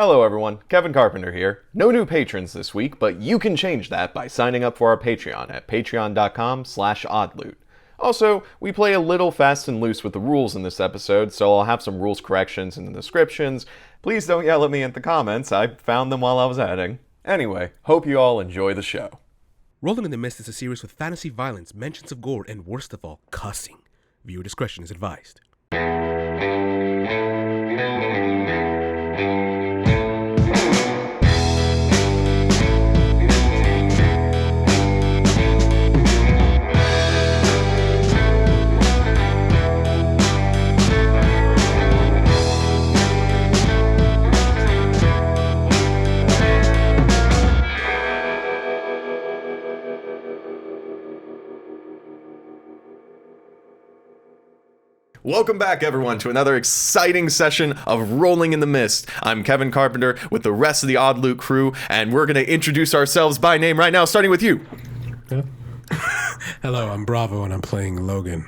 Hello everyone, Kevin Carpenter here. No new patrons this week, but you can change that by signing up for our Patreon at patreon.com/oddloot. Also, we play a little fast and loose with the rules in this episode, so I'll have some rules corrections in the descriptions. Please don't yell at me in the comments, I found them while I was editing. Anyway, hope you all enjoy the show. Rolling in the Mist is a series with fantasy violence, mentions of gore, and worst of all, cussing. Viewer discretion is advised. Welcome back, everyone, to another exciting session of Rolling in the Mist. I'm Kevin Carpenter with the rest of the Odd Loot crew, and we're going to introduce ourselves by name right now, starting with you. Hello, I'm Bravo, and I'm playing Logan.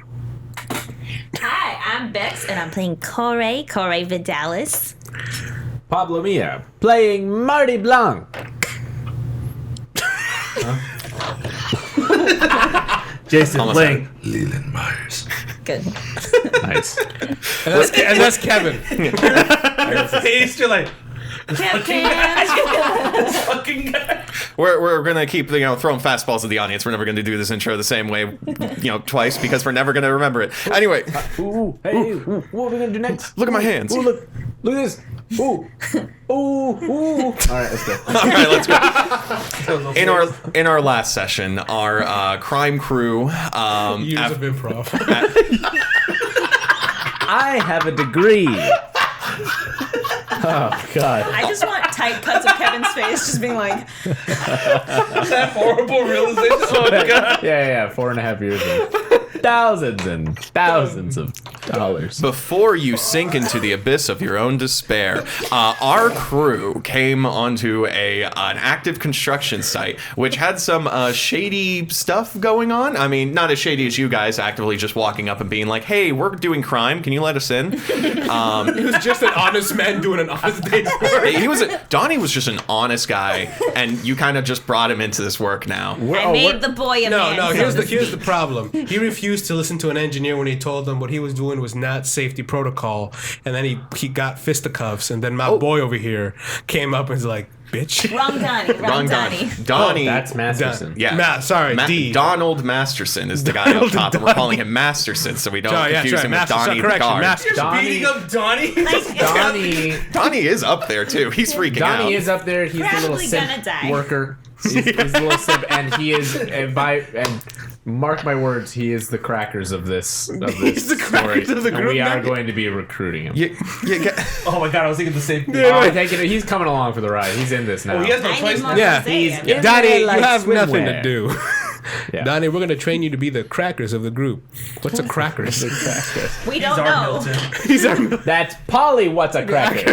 Hi, I'm Bex, and I'm playing Corey Vidales. Pablo Milla, playing Marty Blanc. Jason playing Leland Myers. Good. Nice. And that's Kevin. You're like, Fucking guy. We're gonna keep throwing fastballs at the audience. We're never gonna do this intro the same way, twice, because we're never gonna remember it. Anyway, what are we gonna do next? look at my hands. Ooh, look at this. Ooh. All right, let's go. All right, let's go. In our last session, our crime crew. Years of improv. I have a degree. Oh God! I just want tight cuts of Kevin's face just being like, That horrible realization. Oh my God. Yeah, 4.5 years and thousands and thousands of dollars. Before you sink into the abyss of your own despair, our crew came onto an active construction site, which had some shady stuff going on. I mean, not as shady as you guys actively just walking up and being like, "Hey, we're doing crime. Can you let us in?" He was just an honest man doing an honest day's work. Donnie was just an honest guy, and you kind of just brought him into this work now. I made the boy a man. No, here's the problem. He refused to listen to an engineer when he told him what he was doing was not safety protocol, and then he got fisticuffs, and then my boy over here came up and was like, bitch. Wrong Donnie. Donnie. That's Masterson. Yeah. D. Donald Masterson is the guy up top, and we're calling him Masterson so we don't confuse him with Donnie the guard. Beating up Donnie. Donnie is up there too. He's freaking out. Donnie is up there. He's the little Probably gonna simp die. worker. He's the little simp, and he is and mark my words, he is the crackers of this. He's the crackers story, of the and group. we are going to be recruiting him. Oh my God, I was thinking the same thing. He's coming along for the ride. He's in this now. Oh, he has no I choice need more now. Yeah, to say he's- it. yeah. Donnie, They you like have nothing swimwear. to do. Yeah. Donnie, we're gonna train you to be the crackers of the group. What's a crackers? We don't know. He's our That's Polly. What's a cracker?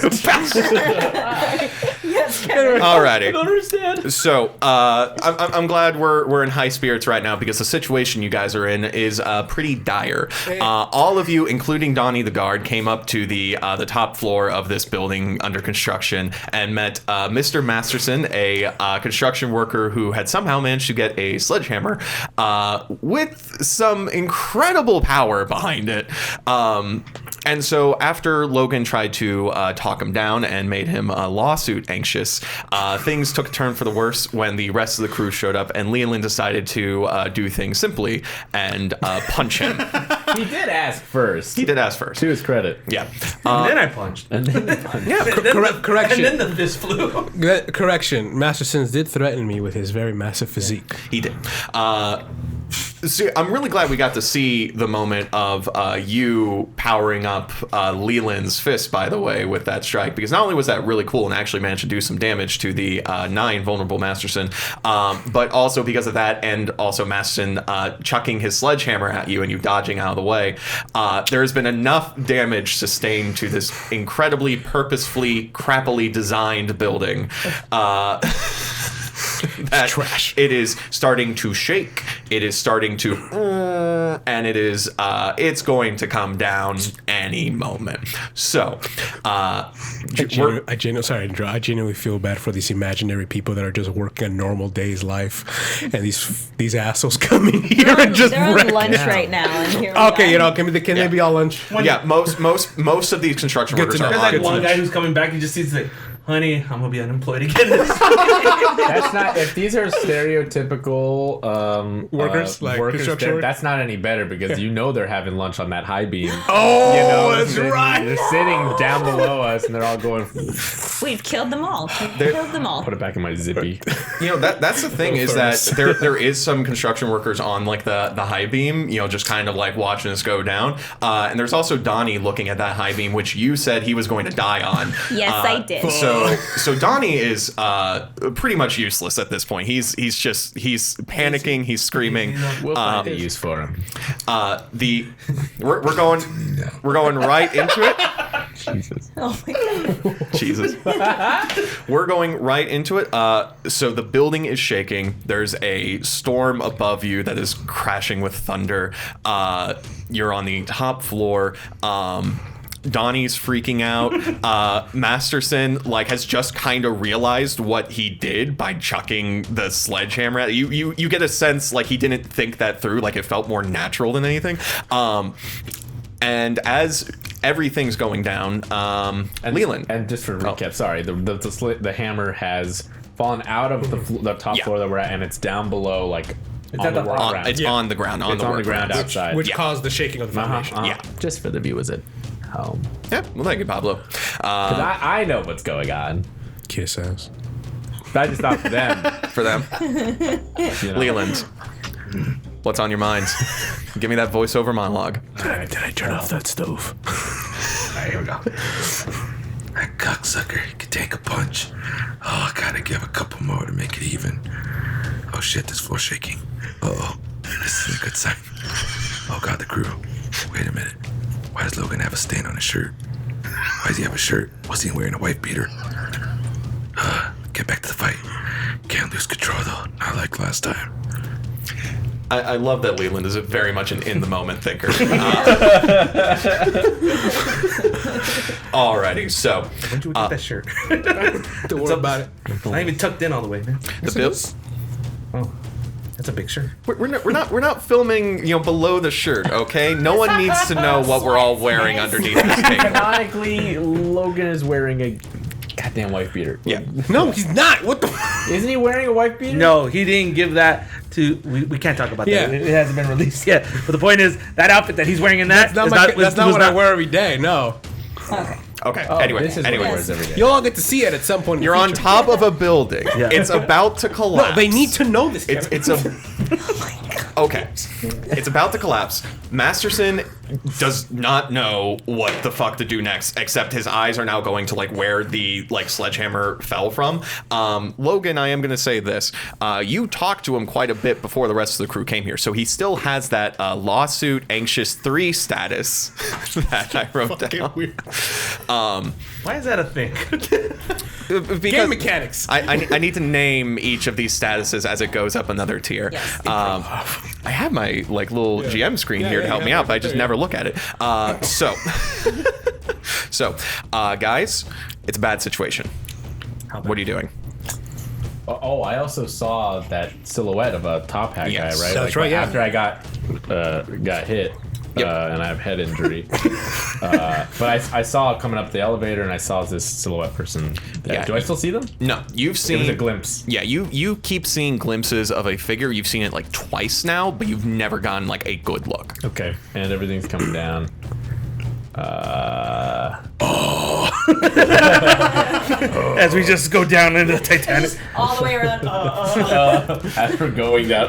Yes, Kevin. Alrighty. I don't understand. So, I'm glad we're in high spirits right now because the situation you guys are in is pretty dire. All of you, including Donnie the guard, came up to the top floor of this building under construction and met Mr. Masterson, a construction worker who had somehow managed to get a sledgehammer with some incredible power behind it. And so after Logan tried to talk him down and made him lawsuit anxious, things took a turn for the worse when the rest of the crew showed up and Leland decided to do things simply and punch him. He did ask first. He did ask first. To his credit. Yeah. And then I punched. And then he punched. Yeah. correction. And then the fist flew. Correction. Mastersons did threaten me with his very massive physique. He did. See, I'm really glad we got to see the moment of you powering up Leland's fist, by the way, with that strike, because not only was that really cool and actually managed to do some damage to the 9 vulnerable Masterson, but also because of that and also Masterson chucking his sledgehammer at you and you dodging out of the way, there has been enough damage sustained to this incredibly purposefully, crappily designed building. That Trash. it is starting to shake it is starting to, and it's going to come down any moment. So, I genuinely feel bad for these imaginary people that are just working a normal day's life, and these assholes come in here and just They're on wreck lunch it. right now, and here we Okay, are. can they be all lunch? yeah, most of these construction workers are There's on like lunch. one guy who's coming back and just sees like, honey, I'm gonna be unemployed again. That's not. If these are stereotypical Workers, like workers, construction workers? that's not any better because they're having lunch on that high beam. Oh, that's they're right. They're sitting down below us and they're all going. We've killed them all. We've killed them all. Put it back in my zippy. That's the thing is that there is some construction workers on like the high beam, just kind of like watching us go down. And there's also Donnie looking at that high beam, which you said he was going to die on. Yes, I did. So Donnie is pretty much useless at this point. He's panicking. He's screaming. We'll find a use for him. We're going right into it. Jesus. Oh my god. Jesus. We're going right into it. So the building is shaking. There's a storm above you that is crashing with thunder. You're on the top floor. Donnie's freaking out. Masterson has just kind of realized what he did by chucking the sledgehammer at you. You get a sense he didn't think that through. It felt more natural than anything. And as everything's going down, Leland. And just for recap, sorry, the hammer has fallen out of the top floor that we're at, and it's down below, on the ground. It's on the ground. It's on the ground outside. Which caused the shaking of the foundation. Yeah. Just for the viewers at home. Yeah. Well, thank you, Pablo. 'Cause I know what's going on. Kiss ass. I just thought for them. For them, Leland. What's on your mind? Give me that voiceover monologue. Did I turn off that stove? Alright, here we go. That cocksucker, he could take a punch. Oh, I gotta give a couple more to make it even. Oh shit, this floor's shaking. Uh-oh, this isn't a good sign. Oh god, the crew. Wait a minute. Why does Logan have a stain on his shirt? Why does he have a shirt? Was he wearing a wife beater? Get back to the fight. Can't lose control though, not like last time. I love that Leland is very much an in-the-moment thinker. Alrighty, so When'd you get that shirt? Don't worry about it. Not even tucked in all the way, man. the bills. Oh, that's a big shirt. We're not filming below the shirt, okay? No one needs to know what we're all wearing underneath this table. Canonically, Logan is wearing a goddamn wife beater. Yeah. No, he's not. What the? Isn't he wearing a wife beater? No, he didn't give that to. We can't talk about Yeah. that. It hasn't been released yet. But the point is, that outfit that he's wearing in that That's was not what I not- wear every day. No. Okay. Oh, anyway, this is what he anyways. wears every day. You'll all get to see it at some point. In You're the on future. top of a building. Yeah. It's about to collapse. No, they need to know this. It's Kevin. Okay. It's about to collapse. Masterson does not know what the fuck to do next, except his eyes are now going to where the sledgehammer fell from. Logan, I am gonna say this. You talked to him quite a bit before the rest of the crew came here, so he still has that lawsuit anxious 3 status that I wrote down. Weird. Why is that a thing? Because Game mechanics. I need to name each of these statuses as it goes up another tier. Yes. I have my little GM screen here to help me out, but I just never look at it. So, guys, it's a bad situation. What are you doing? Oh, I also saw that silhouette of a top hat Yes. guy, right? That's right, yeah. After I got hit, and I have head injury. But I saw it coming up the elevator, and I saw this silhouette person. Yeah. Do I still see them? No, you've seen It was a glimpse. Yeah, you keep seeing glimpses of a figure. You've seen it twice now, but you've never gotten a good look. Okay, and everything's coming down. As we just go down into the Titanic. All the way around. As we're going down,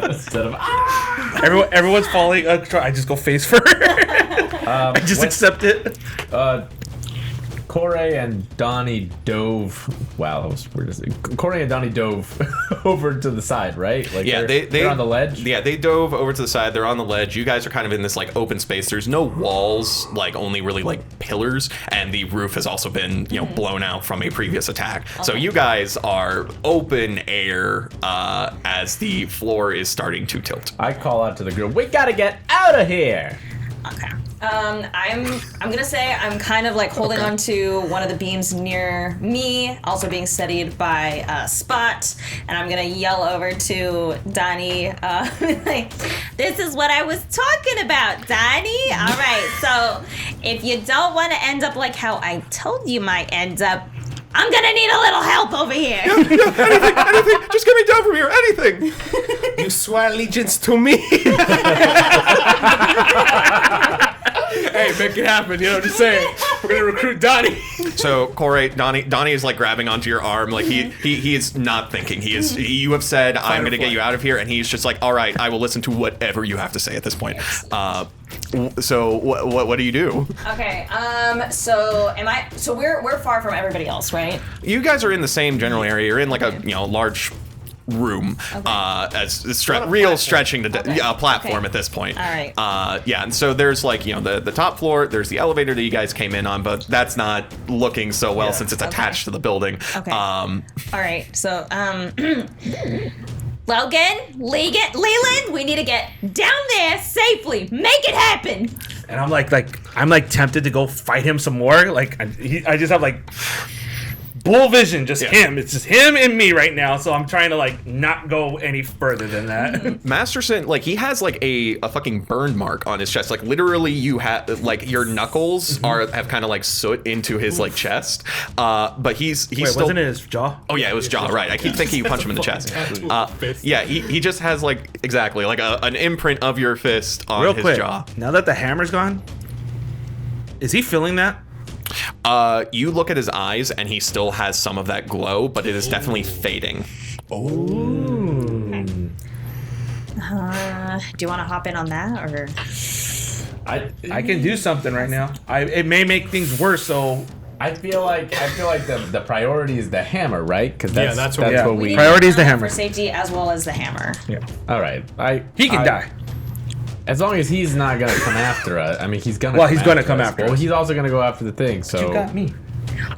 instead of Everyone's falling. I just go face first. I just accept it. Corey and Donnie dove. Wow, that was weird to say. Corey and Donnie dove over to the side, right? Like Yeah, they're on the ledge. Yeah, they dove over to the side. They're on the ledge. You guys are kind of in this like open space. There's no walls, like only really like pillars, and the roof has also been blown out from a previous attack. Okay. So you guys are open air as the floor is starting to tilt. I call out to the group, "We gotta get out of here!" Okay. I'm gonna say I'm kind of like holding on to one of the beams near me, also being steadied by Spot, and I'm gonna yell over to Donnie, like, "This is what I was talking about, Donnie. All right, so if you don't want to end up like how I told you might end up, I'm gonna need a little help over here." Anything, just get me down from here, anything. You swear allegiance to me. Hey, make it happen. You know, just saying. We're gonna recruit Donnie. So Corey, Donnie is like grabbing onto your arm, like he is not thinking. You have said, "I'm gonna get you out of here," and he's just like, "All right, I will listen to whatever you have to say at this point." So what do you do? Okay. So we're far from everybody else, right? You guys are in the same general area. You're in like a large room, as stretching the platform at this point. All right. And so there's like the top floor. There's the elevator that you guys came in on, but that's not looking so well since it's attached to the building. Okay. All right. So Logan, Leland, we need to get down there safely. Make it happen. And I'm like tempted to go fight him some more. Like I just have like bull vision, just him. It's just him and me right now. So I'm trying to like not go any further than that. Masterson, like he has like a fucking burn mark on his chest. Like literally, you have like your knuckles have kind of like soot into his like chest. But he's Wait, still. wasn't it his jaw? Oh yeah, it was jaw. Right. I keep thinking you punch him in the chest. He just has like exactly like an imprint of your fist on Real his quick, jaw. now that the hammer's gone, is he feeling that? You look at his eyes, and he still has some of that glow, but it is definitely fading. Do you want to hop in on that, or? I can do something right now. It may make things worse, so I feel like the priority is the hammer, right? Because that's what we. Priority is the hammer. For safety as well as the hammer. Yeah. All right. He can die. As long as he's not gonna come after us. I mean, he's gonna. Well, he's gonna come after us. Well, he's also gonna go after the thing. So. You got me.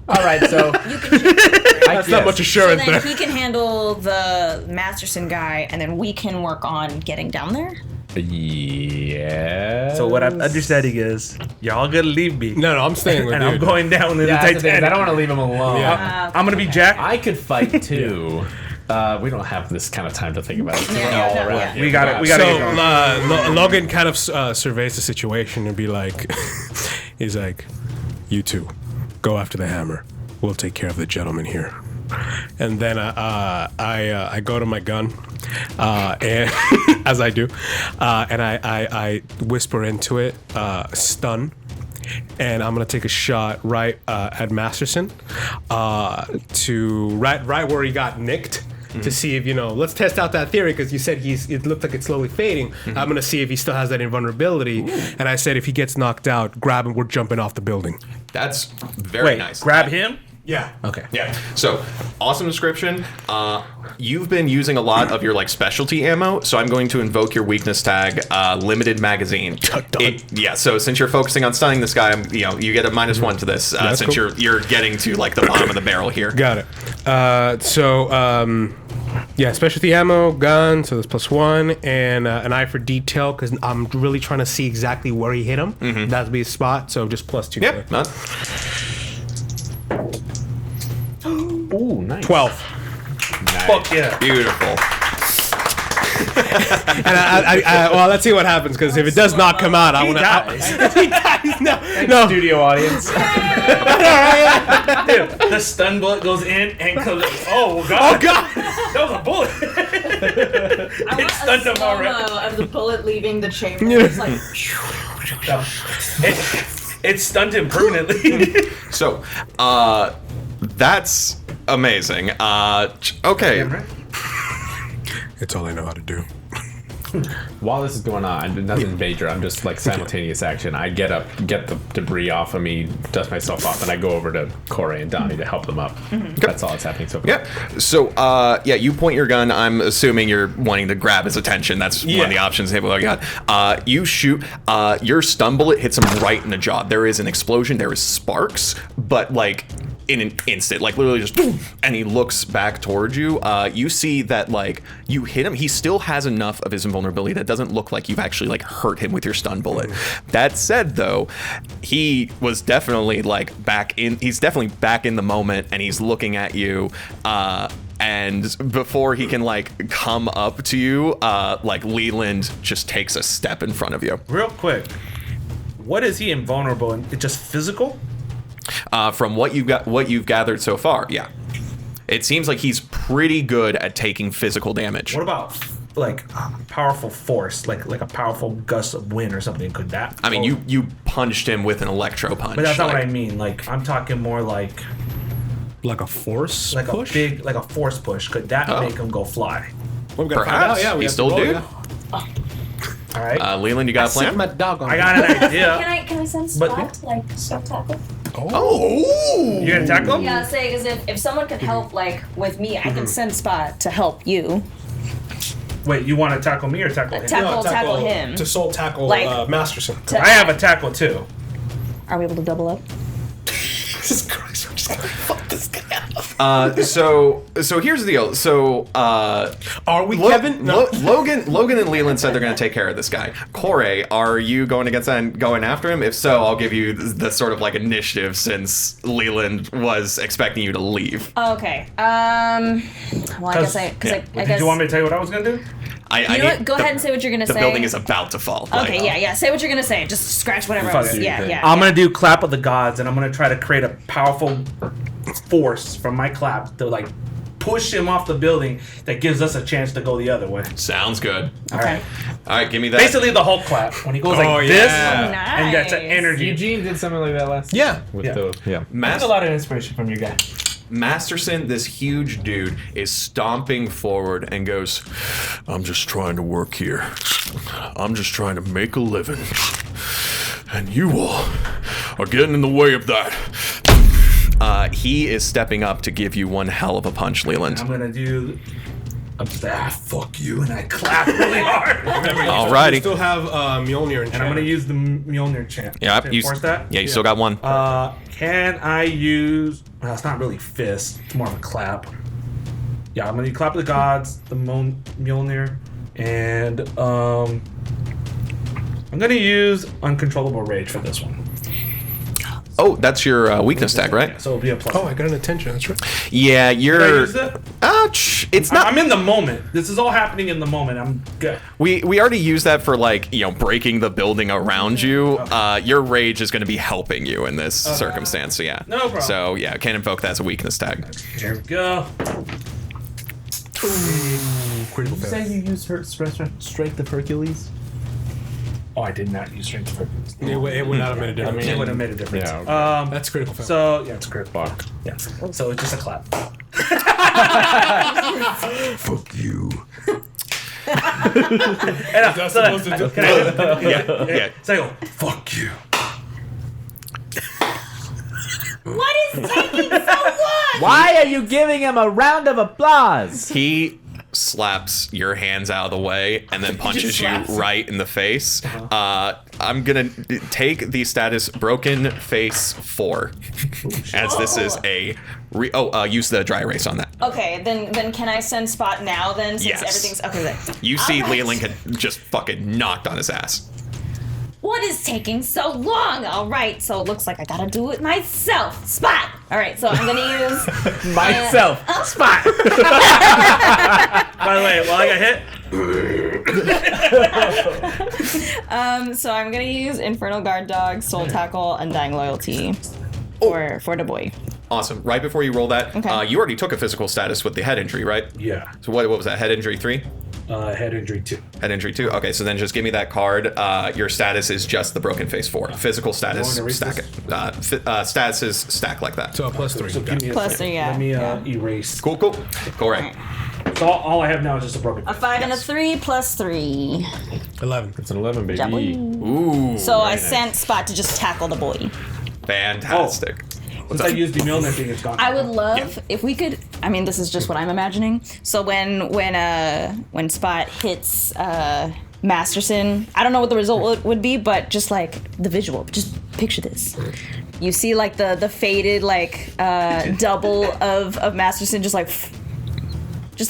All right. So. That's not much assurance So then there. he can handle the Masterson guy, and then we can work on getting down there. Yeah. So what I'm understanding is y'all gonna leave me. No, I'm staying with and you. I'm going down in the that's the thing, is Titanic. I don't want to leave him alone. Yeah. I'm gonna be Jack. I could fight too. We don't have this kind of time to think about it. Yeah. We got it. We got So Logan kind of surveys the situation and be like, he's like, "You two, go after the hammer. We'll take care of the gentleman here." And then I go to my gun, and as I do, and I whisper into it, "Stun." And I'm gonna take a shot right at Masterson, to right where he got nicked. To see if let's test out that theory, because you said it looked like it's slowly fading. I'm gonna see if he still has that invulnerability. And I said if he gets knocked out, grab him. We're jumping off the building. That's very nice. Grab him. Yeah. Okay. Yeah. So, awesome description. You've been using a lot of your like specialty ammo, so I'm going to invoke your weakness tag, limited magazine. So since you're focusing on stunning this guy, you get a -1 to this since cool. you're getting to like the bottom of the barrel here. Got it. Specialty ammo, gun, so that's +1, and an eye for detail, because I'm really trying to see exactly where he hit him. That'd be a spot, so just +2. Yep. Ooh, nice. 12. Nice. Fuck yeah. Beautiful. And well, let's see what happens, because if it does not come out, I want to. He dies. No. Studio audience. Dude, the stun bullet goes in and comes. Oh god. Oh god. That was a bullet. I want stunned a him already. slow-mo of the bullet leaving the chamber. It's like, It stunned him permanently. So, that's amazing. Okay. It's all I know how to do. While this is going on, nothing major. I'm just like simultaneous action. I get up, get the debris off of me, dust myself off, and I go over to Corey and Donnie to help them up. That's all that's happening so far. Yeah. So, you point your gun. I'm assuming you're wanting to grab his attention. That's one of the options they got. You shoot. Your stun bullet hits him right in the jaw. There is an explosion. There is sparks, but like in an instant, like literally just boom, and he looks back towards you. You see that like you hit him. He still has enough of his invulnerability that doesn't look like you've actually like hurt him with your stun bullet. That said, though, he was definitely like he's definitely back in the moment, and he's looking at you. And before he can like come up to you, like Leland just takes a step in front of you. Real quick, what is he invulnerable in? It's just physical? From what you've gathered so far, yeah. It seems like he's pretty good at taking physical damage. What about like powerful force, like a powerful gust of wind or something? Could that? I mean, you punched him with an electro punch. But that's not what I mean. Like I'm talking more like a force like push? a big, like a force push. Could that make him go fly? Well, we gotta find Perhaps. out. Yeah, we He's have still to roll, dude. yeah. All right. Leland, you got a plan? My dog on I got an idea. Can we send But- Spot to like stop tackle? Oh! You gonna tackle him? Yeah, say because if someone can help like with me, I can send Spot to help you. Wait, you want to tackle me or tackle him? Tackle him. To soul tackle Like- Masterson. I have a tackle too. Are we able to double up? Jesus Christ, we're just gonna fuck this guy up. So here's the deal. So, Are we Kevin? No. Logan and Leland said they're going to take care of this guy. Corey, are you going against that and going after him? If so, I'll give you the sort of like initiative since Leland was expecting you to leave. Okay. Well, I guess Did you want me to tell you what I was gonna do? I know what? Go ahead and say what you're gonna the say. building is about to fall. Okay, yeah. Say what you're gonna say. Just scratch whatever Fuck else. it. Yeah. I'm gonna do clap of the gods, and I'm gonna try to create a powerful force from my clap to like push him off the building that gives us a chance to go the other way. Sounds good. Okay. All right, give me that. Basically, the Hulk clap when he goes like this, and that's an energy. Eugene did something like that last Yeah. with the I have a lot of inspiration from your guy. Masterson, this huge dude, is stomping forward and goes, I'm just trying to work here. I'm just trying to make a living. And you all are getting in the way of that. He is stepping up to give you one hell of a punch, Leland. I'm gonna do. I'm just like, fuck you, and I clap really hard. Alrighty. We still have Mjolnir and And I'm gonna use the Mjolnir chant. Yeah, to you enforce that. Yeah, you still got one. Can I use? Well, it's not really fist. It's more of a clap. Yeah, I'm gonna clap the gods, the Mjolnir, and I'm gonna use uncontrollable rage for this one. Oh, that's your weakness tag, right? So it'll be a plus. Oh, I got an attention. That's right. Yeah, Did I you're. use it? It's not. I'm in the moment. This is all happening in the moment. I'm good. We already used that for like breaking the building around you. Your rage is going to be helping you in this circumstance. So yeah. No problem. So yeah, can't invoke that as a weakness tag. Here we go. Critical fail. you used Strength of Hercules? Oh, I did not use strength of It would not have made a difference. It would have made a difference. Yeah, okay. That's critical fail. So yeah, it's critical. Fuck. Yeah. So it's just a clap. Fuck you. That's supposed to do. Yeah. So I go, Fuck you. What is taking so long? Why are you giving him a round of applause? He slaps your hands out of the way and then punches you right in the face. I'm gonna take the status broken face 4, as this is a use the dry erase on that. Okay, then can I send Spot now then? Since Yes. everything's okay. Then. You see All right. Leland had just fucking knocked on his ass. What is taking so long? All right, so it looks like I gotta do it myself. Spot. All right, so I'm gonna use Myself. Spot. by the way, while I got hit, So I'm gonna use Infernal Guard Dog, Soul Tackle, Undying Loyalty for the boy. Awesome. Right before you roll that, Okay. you already took a physical status with the head injury, right? yeah, So what was that? Head injury 3? head injury 2. Head injury 2? Okay, so then just give me that card. Your status is just the broken face 4. Physical status, You want to stack erase it. Statuses stack like that. So a +3. So give me a Plus second. three, yeah, Let me yeah. erase. Cool. Correct. So all I have now is just a broken. A 5 and a 3 plus 3. 11. It's an 11, baby. Javelin. Ooh. So I sent Spot to just tackle the boy. Fantastic. Since I used the Milner thing, it's gone. I would love if we could. I mean, this is just what I'm imagining. So when Spot hits Masterson, I don't know what the result would be, but just like the visual, just picture this. You see like the faded like double of Masterson, just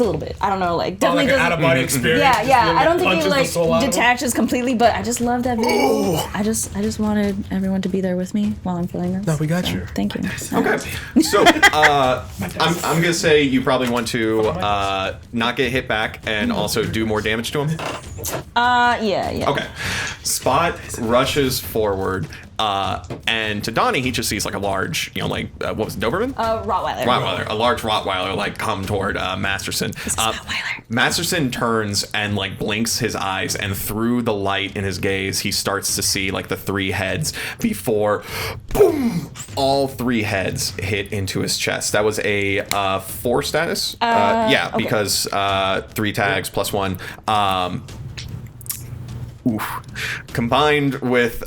a little bit. I don't know, like definitely like an doesn't. out-of-body experience. Yeah, just yeah. really I don't think punches it the like soul out of him. detaches completely, but I just love that video. I just wanted everyone to be there with me while I'm feeling this. No, we got you. Thank you. Okay. So I'm gonna say you probably want to not get hit back and also do more damage to him. Yeah. Okay. Spot rushes forward, and to Donnie, he just sees like a large, what was it, Doberman? Rottweiler. A large Rottweiler, like come toward Masterson. Rottweiler. Masterson turns and like blinks his eyes, and through the light in his gaze, he starts to see like the 3 heads before, boom! All 3 heads hit into his chest. That was a 4 status. Yeah, okay. Because 3 tags plus 1. Combined with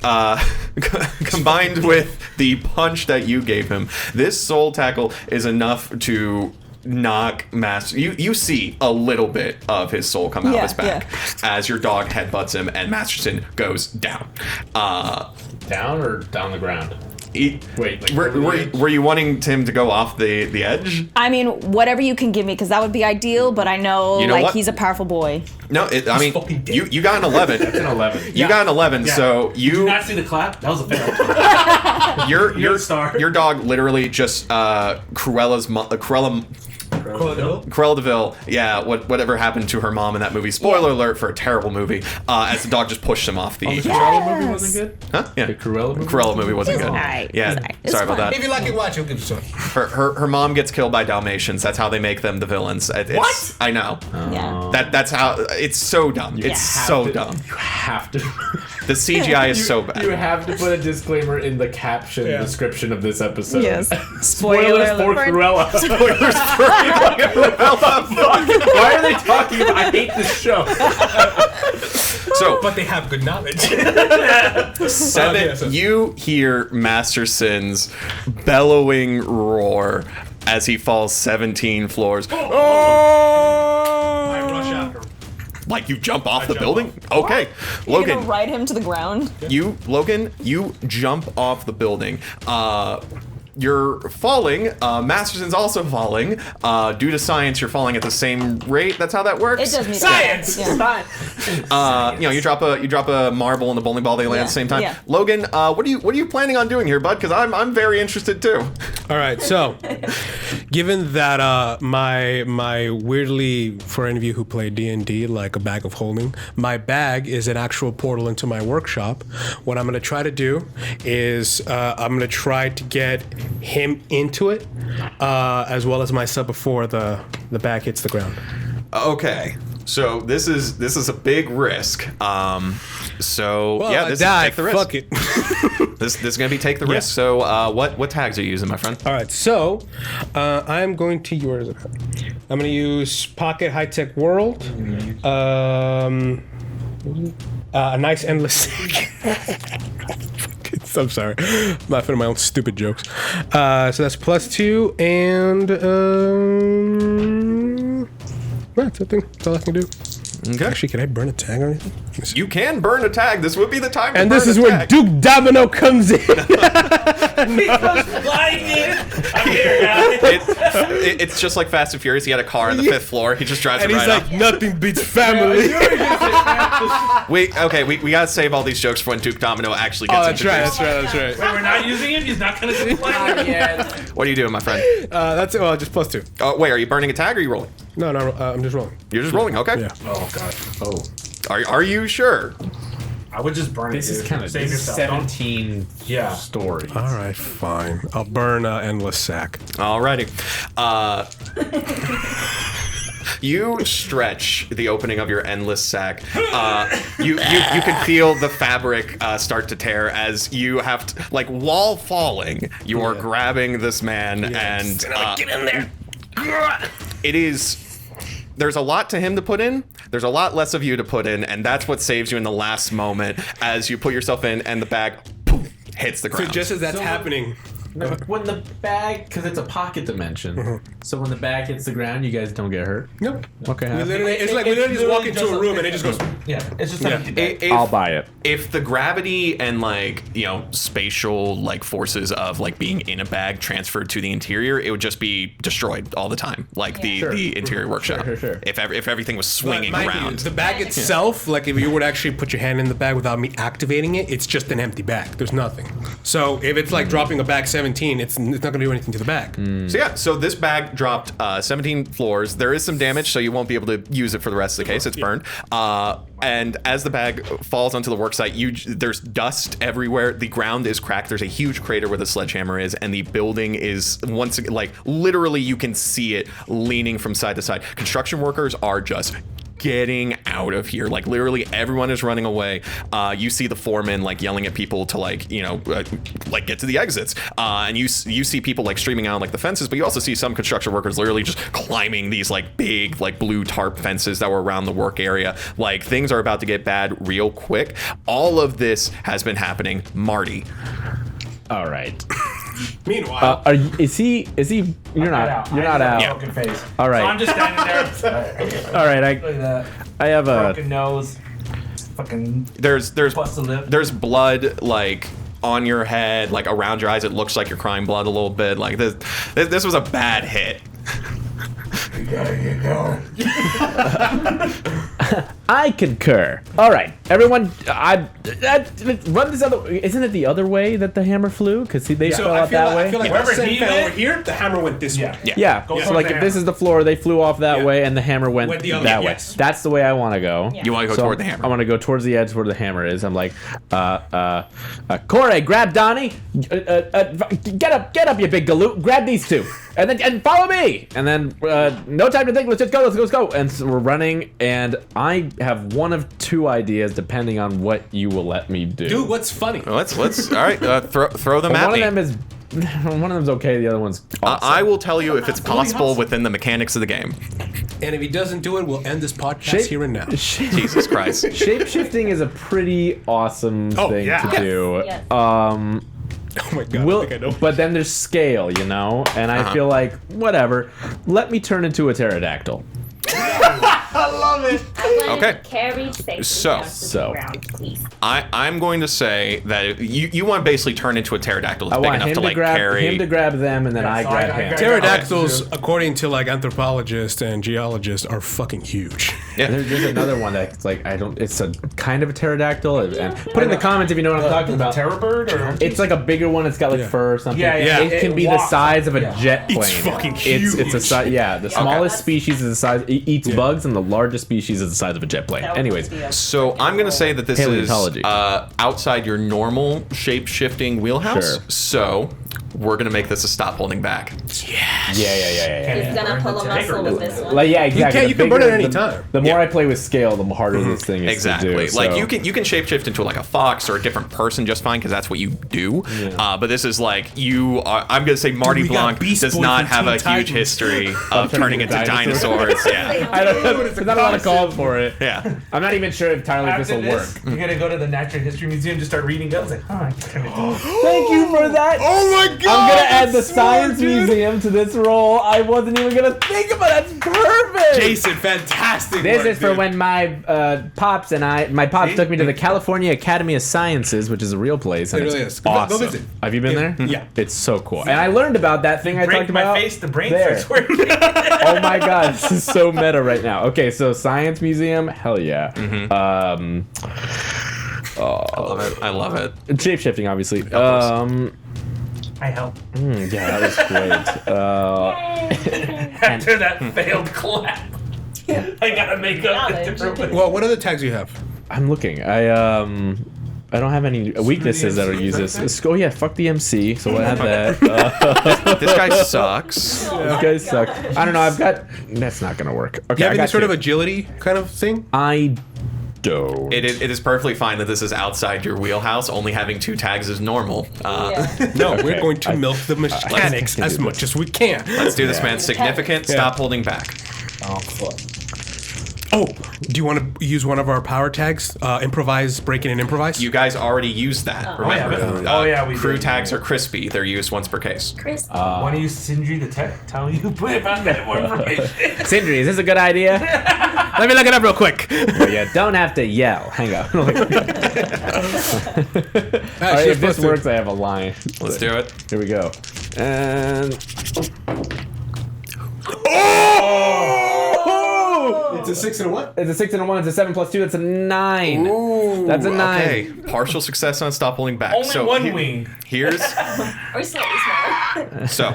the punch that you gave him, this soul tackle is enough to knock Master. You see a little bit of his soul come out of his back as your dog headbutts him, and Masterson goes down. Down or down the ground? Were you wanting him to go off the edge? I mean, whatever you can give me, because that would be ideal. But I know, what? He's a powerful boy. No, you got an 11. That's an 11. You got an 11, so you. Did you not see the clap? That was a fail. Your dog literally just Cruella DeVille, yeah, whatever happened to her mom in that movie. Spoiler alert for a terrible movie. As the dog just pushed him off the. The Cruella movie wasn't good? Huh? Yeah. The Cruella movie wasn't good. Alright. Yeah. Sorry about that. If you like it, watch. He'll give you some. Her mom gets killed by Dalmatians. That's how they make them the villains. What? I know. Yeah. That's how. It's so dumb. It's so dumb. You have to. The CGI is so bad. You have to put a disclaimer in the caption description of this episode. Yes. Spoilers for Cruella. Spoilers for Why are they talking about? I hate this show. So, but they have good knowledge. 7. You hear Masterson's bellowing roar as he falls 17 floors. I rush after him. Like you jump off the building? Okay. You're Logan. gonna ride him to the ground. Logan, you jump off the building. You're falling. Masterson's also falling. Due to science, you're falling at the same rate. That's how that works. It does mean Science. You drop a marble and the bowling ball. They land at the same time. Yeah. Logan, what are you planning on doing here, bud? Because I'm very interested too. All right, so given that my weirdly, for any of you who play D&D, like a bag of holding, my bag is an actual portal into my workshop. What I'm gonna try to do is I'm gonna try to get him into it, as well as myself before the bag hits the ground. Okay. So this is a big risk. This die. Take the risk. Fuck it. This is gonna be take the risk. So what tags are you using, my friend? All right, so I'm going to use. I'm going to use Pocket High Tech World. A nice endless sack. I'm sorry, I'm laughing at my own stupid jokes. So that's +2, and that's all I can do. Okay. Actually, can I burn a tag or anything? You can burn a tag. This would be the time to And burn this is a where tag. Duke Domino comes in. He goes flying in. I'm here, guys. It's just like Fast and Furious. He had a car on the 5th floor. He just drives And it he's right like, up. nothing beats family. We gotta save all these jokes for when Duke Domino actually gets introduced. That's right. Wait, we're not using him? He's not going to flying yet. What are you doing, my friend? That's it. Well, just +2. Oh, wait, are you burning a tag or are you rolling? No, I'm just rolling. You're just rolling, okay. Yeah. Oh, God. Oh. Are you sure? I would just burn it. This is kind of save yourself. 17 stories. All right, fine. I'll burn endless sack. Alrighty. You stretch the opening of your endless sack. You can feel the fabric start to tear as you have to, like, while falling, you are grabbing this man and get in there. It is there's a lot to him to put in. There's a lot less of you to put in, and that's what saves you in the last moment as you put yourself in and the bag poof, hits the ground. So just as that's happening, When the bag, because it's a pocket dimension, so when the bag hits the ground, you guys don't get hurt. nope. Okay. It's like we literally just walk into a room and it just goes. Yeah, it's just an empty bag. If- I'll buy it. If the gravity and like spatial like forces of like being in a bag transferred to the interior, it would just be destroyed all the time, like the interior workshop. Sure. If everything was swinging Mind you, around. the bag itself, like if you would actually put your hand in the bag without me activating it, it's just an empty bag. There's nothing. So if it's like dropping a bag 17, it's not going to do anything to the bag. So this bag dropped 17 floors. There is some damage, so you won't be able to use it for the rest of the case. It's burned. And as the bag falls onto the worksite, there's dust everywhere. The ground is cracked. There's a huge crater where the sledgehammer is, and the building is literally you can see it leaning from side to side. Construction workers are just getting out of here. Like literally everyone is running away. You see the foreman like yelling at people to get to the exits. And you see people like streaming out like the fences, but you also see some construction workers literally just climbing these like big like blue tarp fences that were around the work area. Like things are about to get bad real quick. All of this has been happening. Marty. All right. Meanwhile, Is he? You're not out. Yeah. Broken face. All right. So I'm just standing there. All right. Look at that. I have a. Broken nose. Fucking There's busted lip. there's blood like on your head, like around your eyes. It looks like you're crying blood a little bit. Like this was a bad hit. I concur. All right, everyone. I run this other. Isn't it the other way that the hammer flew? Because they fell out that way. I feel like Wherever the he fell went- over here, the hammer went this way. Yeah. Go So for like the if this hammer. is the floor, they flew off that Yeah. way, and the hammer went Went the other that way, way. yes. That's the way I want to go. You want to go So toward the hammer. I want to go towards the edge where the hammer is. I'm like, Corey, grab Donnie. Get up, you big galoot. Grab these two, and follow me. And then no time to think. Let's go. And so we're running, and I have one of two ideas depending on what you will let me do. Dude, what's funny? Let's all right. Throw them at One me. of them is. One of them's okay. The other one's. Awesome. I will tell you if it's possible within the mechanics of the game. And if he doesn't do it, we'll end this podcast here and now. Jesus Christ. Shape-shifting is a pretty awesome thing yeah. to do. Yes. Oh my god, I think I know. But then there's scale, and I feel like, whatever. Let me turn into a pterodactyl. Okay. Carry safely So- down to so. the ground, please. I'm going to say that you want to basically turn into a pterodactyl I that's big want enough him to to like grab carry. him to grab them, and then I so grab I him. grab- Pterodactyls, according to like anthropologists and geologists, are fucking huge. There's another one that's like it's a kind of a pterodactyl. And put in the comments if you know what I'm talking about. Terror bird or It's like a bigger one. It's got like fur or something. Yeah. It can be the walks. size of a jet plane. It's fucking It's a huge. size. Yeah, the smallest species is the size. It eats bugs, and the largest species is the size of a jet plane. That would Anyways, be a- So I'm going to say that this is Paleontology. outside your normal shape-shifting wheelhouse. Sure. So we're going to make this a stop holding back. yeah. He's gonna pull a muscle with this one. Like exactly. You can burn it any time. The more I play with scale, the harder this thing is Exactly. to do. Like so- you can shapeshift into like a fox or a different person just fine because that's what you do. But this is like you are. I'm going to say Marty we got Blanc Beast does Boy not from have a Teen huge Titans. history of turning into dinosaurs. dinosaurs. Yeah. I don't know. There's not a lot of calls for it. Yeah. I'm not even sure if Tyler this After will work. this, you're gonna go to the Natural History Museum to start reading guns. Like, Thank you for that. Oh my god! I'm gonna add the that's smart, Science dude. Museum to this role. I wasn't even gonna think about it. That's perfect. Jason, fantastic. This work, is for dude. when my pops took me to the California Academy of Sciences, which is a real place. And It really it's is. Go awesome. visit. Have you been there? Yeah. It's so cool. And I learned about that thing I break talked my about. face, the brain there. starts working. Oh my god, this is so meta right now. Okay, so Science Museum, hell yeah. I love it. Shape-shifting, obviously. I help. Yeah, that was great. After that failed clap, I gotta make up a different way. Well, what other tags do you have? I'm looking. I don't have any weaknesses that are uses. Oh yeah, fuck the MC. So I have that. This guy sucks. You guys suck. I don't know. I've got. That's not gonna work. Okay, Do you have I any got sort you. of agility kind of thing? I don't. It is perfectly fine that this is outside your wheelhouse. Only having 2 tags is normal. Yeah. No, Okay. we're going to milk the mechanics can as do much as we can. Let's do this, man. Significant. Yeah. Stop holding back. Oh, fuck. Oh, do you want to use one of our power tags? Improvise, break in, and improvise? You guys already used that. Remember? We crew did. tags are crispy. They're used once per case. Chris. Want to use Sindri the tech? Tell you if I get more information. Sindri, is this a good idea? Let me look it up real quick. Oh, you don't have to yell. Hang on. All right, if this works, I have a line. Let's do it. Here we go. And It's a 6 and a what? it's a 6 and a 1. It's a 7 plus 2. That's a 9. That's a 9. Okay, partial success on Stop Holding Back. Only one wing. Here's Or slightly smaller. so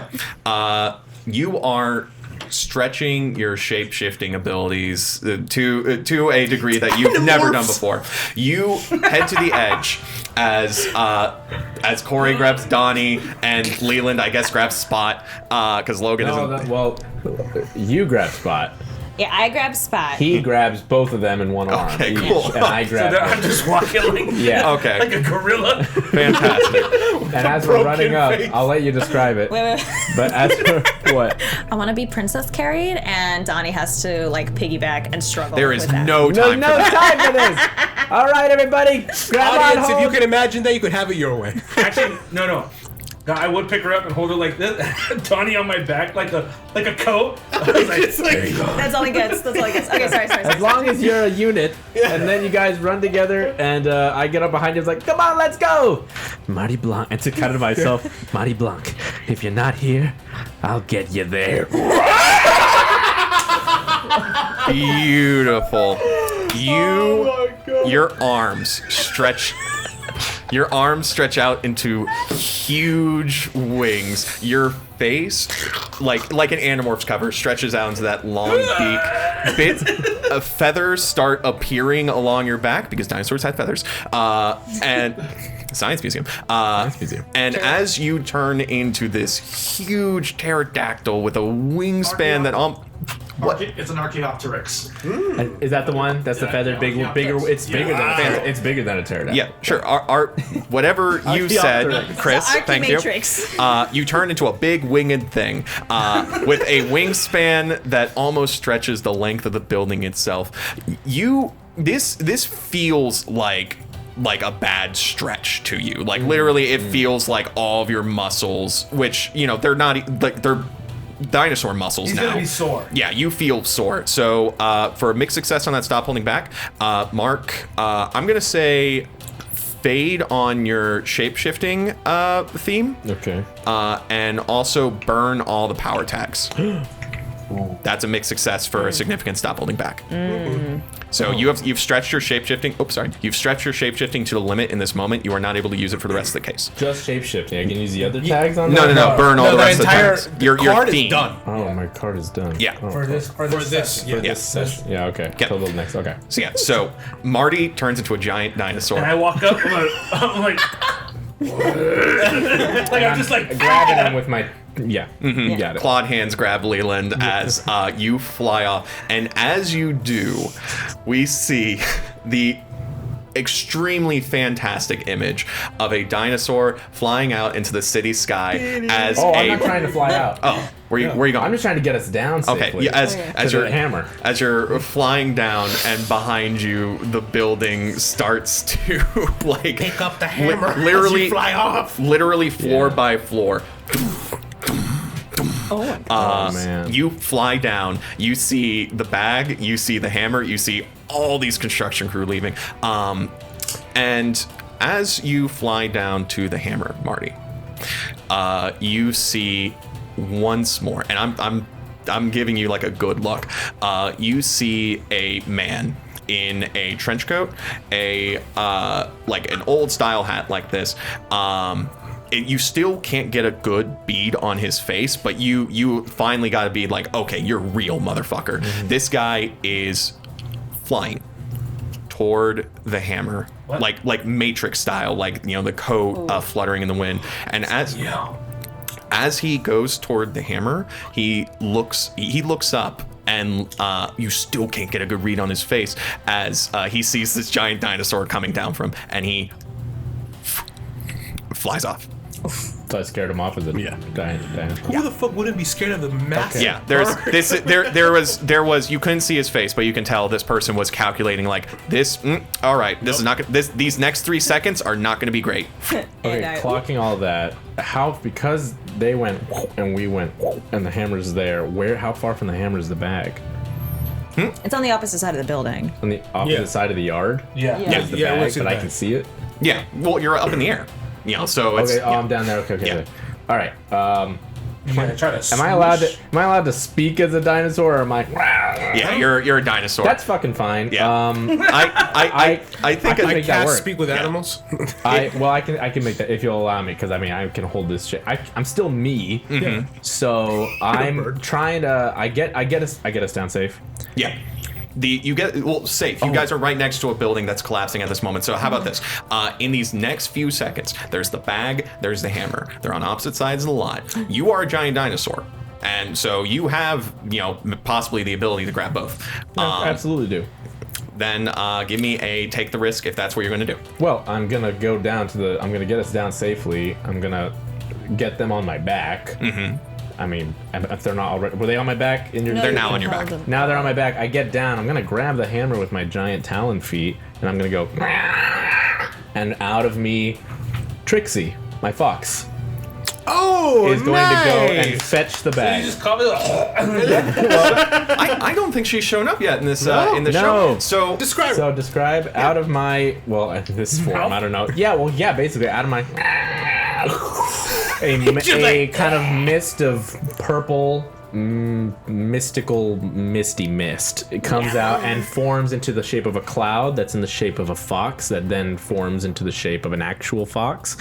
you are stretching your shape-shifting abilities to a degree that you've never done before. You head to the edge as Corey grabs Donnie and Leland, I guess, grabs Spot because Logan isn't. You grab Spot. Yeah, I grab Spot. He grabs both of them in one arm. Okay, each, cool. And I grab. I'm just walking like Okay, like a gorilla. fantastic. and as we're running up, I'll let you describe it. Wait. But as we're, what? I want to be princess carried, and Donnie has to like piggyback and struggle. There is with that. no No, time no for that. time for this. All right, everybody, grab Audience, on if hold. you can imagine that, you could have it your way. Actually, no. No, I would pick her up and hold her like this, Donnie on my back like a coat. It's like, That's all he gets. That's all he gets. Okay, sorry. As long as you're a unit, and then you guys run together, and I get up behind you, it's like, come on, let's go! Marty Blanc, and to kind of myself, Marty Blanc, if you're not here, I'll get you there. Beautiful. Your arms stretch. Your arms stretch out into huge wings. Your face, like an Animorphs cover, stretches out into that long beak. Bits of feathers start appearing along your back because dinosaurs had feathers. And Science Museum. And as you turn into this huge pterodactyl with a wingspan that It's an Archaeopteryx. Is that the one? That's the feathered bigger. It's bigger than it's bigger than a pterodactyl. yeah, sure. Whatever you said, Chris, thank you. Archimatrix. You turn into a big winged thing with a wingspan that almost stretches the length of the building itself. This feels like a bad stretch to you. Like literally, it feels like all of your muscles, which they're not like they're dinosaur muscles he's now. gonna be sore. Yeah, you feel sore. So for a mixed success on that Stop Holding Back, Mark, I'm gonna say fade on your shape-shifting theme. Okay. And also burn all the power tags. That's a mixed success for a significant Stop Holding Back. So you've stretched your shape-shifting. Oops, sorry. You've stretched your shape-shifting to the limit in this moment. You are not able to use it for the rest of the case. Just shape-shifting. I can use the other tags on No, that? burn all the rest of the entire tags. Your card theme. is done. Oh, my card is done. Yeah. Oh, For this Yeah. session. Yeah, okay. Yeah. Till the next, okay. So Marty turns into a giant dinosaur. And I walk up, I'm like I'm just like Grabbing them with my... Yeah. You got it. Clawed hands grab Leland as you fly off. And as you do, we see the extremely fantastic image of a dinosaur flying out into the city sky as I'm not trying to fly out. Oh, where you going? I'm just trying to get us down safely. Okay, yeah, as To you're the hammer. as you're flying down, and behind you, the building starts to like Pick up the hammer as literally you fly off. literally floor by floor. Oh, man. You fly down. You see the bag. You see the hammer. You see all these construction crew leaving. And as you fly down to the hammer, Marty, you see once more, and I'm giving you like a good look. You see a man in a trench coat, like an old style hat like this. You still can't get a good bead on his face, but you finally got to be like, okay, you're real, motherfucker. This guy is flying toward the hammer, like Matrix style, like the coat fluttering in the wind. And as he goes toward the hammer, he looks up. And you still can't get a good read on his face as he sees this giant dinosaur coming down from him, and he flies off. So I scared him off as a dinosaur. Who the fuck wouldn't be scared of the massive? Yeah, there's this. There was. You couldn't see his face, but you can tell this person was calculating like this. All right, this is not. These next 3 seconds are not going to be great. Okay, clocking all that. Because they went and we went and the hammer's there. How far from the hammer is the bag? It's on the opposite side of the building. On the opposite side of the yard. Yeah. Is the bag, but I can see it. Yeah. Well, you're up in the air. You know, so it's. Okay. I'm down there. Okay. Yeah. All right. Try to Am I allowed to speak as a dinosaur, or am I? Yeah, you're a dinosaur. That's fucking fine. Yeah. I think can I make that can't work. speak with animals. I can make that if you'll allow me, because I mean I can hold this shit. I'm still me, so I'm trying to. I get us down safe. Yeah. Safe. You guys are right next to a building that's collapsing at this moment. So how about this? In these next few seconds, there's the bag, there's the hammer. They're on opposite sides of the lot. You are a giant dinosaur, and so you have, possibly the ability to grab both. Absolutely do. Then give me a take the risk if that's what you're going to do. Well, I'm gonna go down to I'm gonna get us down safely. I'm gonna get them on my back. Mm-hmm. I mean, if they're not already, were they on my back? They're now on your back. Now they're on my back. I get down. I'm gonna grab the hammer with my giant talon feet, and I'm gonna go, and out of me, Trixie, my fox, is going to go and fetch the bag. You just call me I don't think she's shown up yet in this in the show. So describe out of my this form. I don't know. Yeah, basically out of my. A kind of mist of purple, mystical, misty mist. It comes out and forms into the shape of a cloud that's in the shape of a fox that then forms into the shape of an actual fox.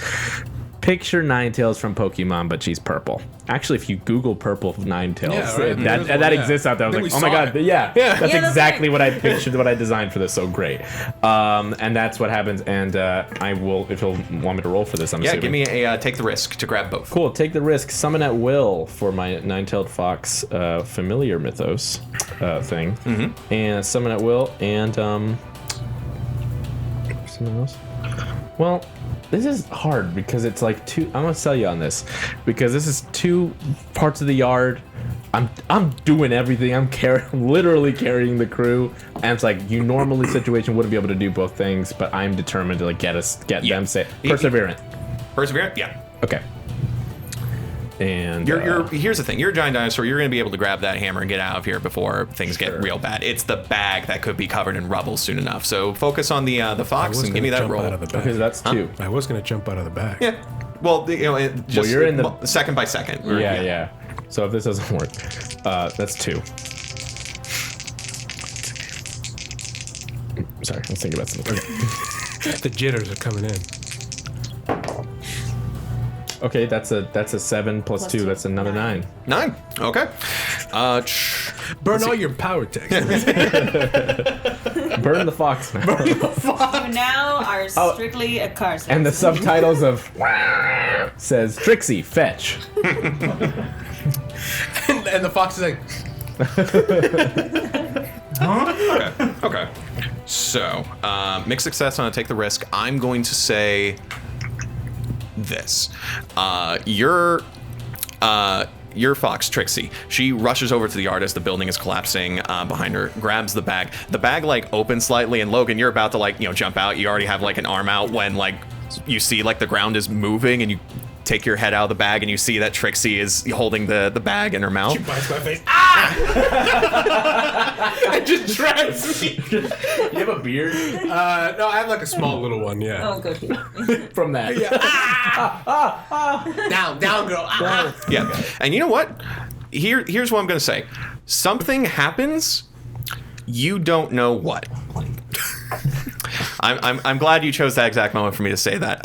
Picture Ninetales from Pokemon, but she's purple. Actually, if you Google purple Ninetales, that exists out there. I was like, oh my god, that's exactly what I pictured, what I designed for this. So great. And that's what happens. And I will, if you'll want me to roll for this, I'm assuming. Give me a take the risk to grab both. Cool, take the risk. Summon at will for my Nine-tailed Fox familiar mythos thing. Mm-hmm. And summon at will, and something else. Well, this is hard because it's like I'm gonna sell you on this because this is 2 parts of the yard. I'm doing everything. I'm literally carrying the crew, and it's like you normally situation wouldn't be able to do both things, but I'm determined to get them safe. Perseverant. Yeah. Okay. And here's the thing. You're a giant dinosaur. You're going to be able to grab that hammer and get out of here before things get real bad. It's the bag that could be covered in rubble soon enough. So focus on the fox and give me that roll. Okay, that's 2. I was gonna jump out of the bag. Yeah. Well, you're in the second by second. Yeah. So if this doesn't work, that's 2. Sorry, I was thinking about something. The jitters are coming in. Okay, that's a 7 plus 2. That's another 9. 9. Okay. Burn all your power text. Burn the fox now. You now are strictly a car salesman. And the subtitles of says Trixie fetch. and the fox is like, Okay. So, mixed success on a take the risk. I'm going to say this. Your fox, Trixie, she rushes over to the yard as the building is collapsing behind her, grabs the bag. The bag, opens slightly, and Logan, you're about to, jump out. You already have, an arm out when, you see, the ground is moving, and you take your head out of the bag, and you see that Trixie is holding the bag in her mouth. she bites my face. Ah! It just drags me. You have a beard? No, I have a small little one. Yeah. Oh, good. From that. Yeah. Down, girl. Yeah. And you know what? Here's what I'm gonna say. Something happens. You don't know what. I'm glad you chose that exact moment for me to say that.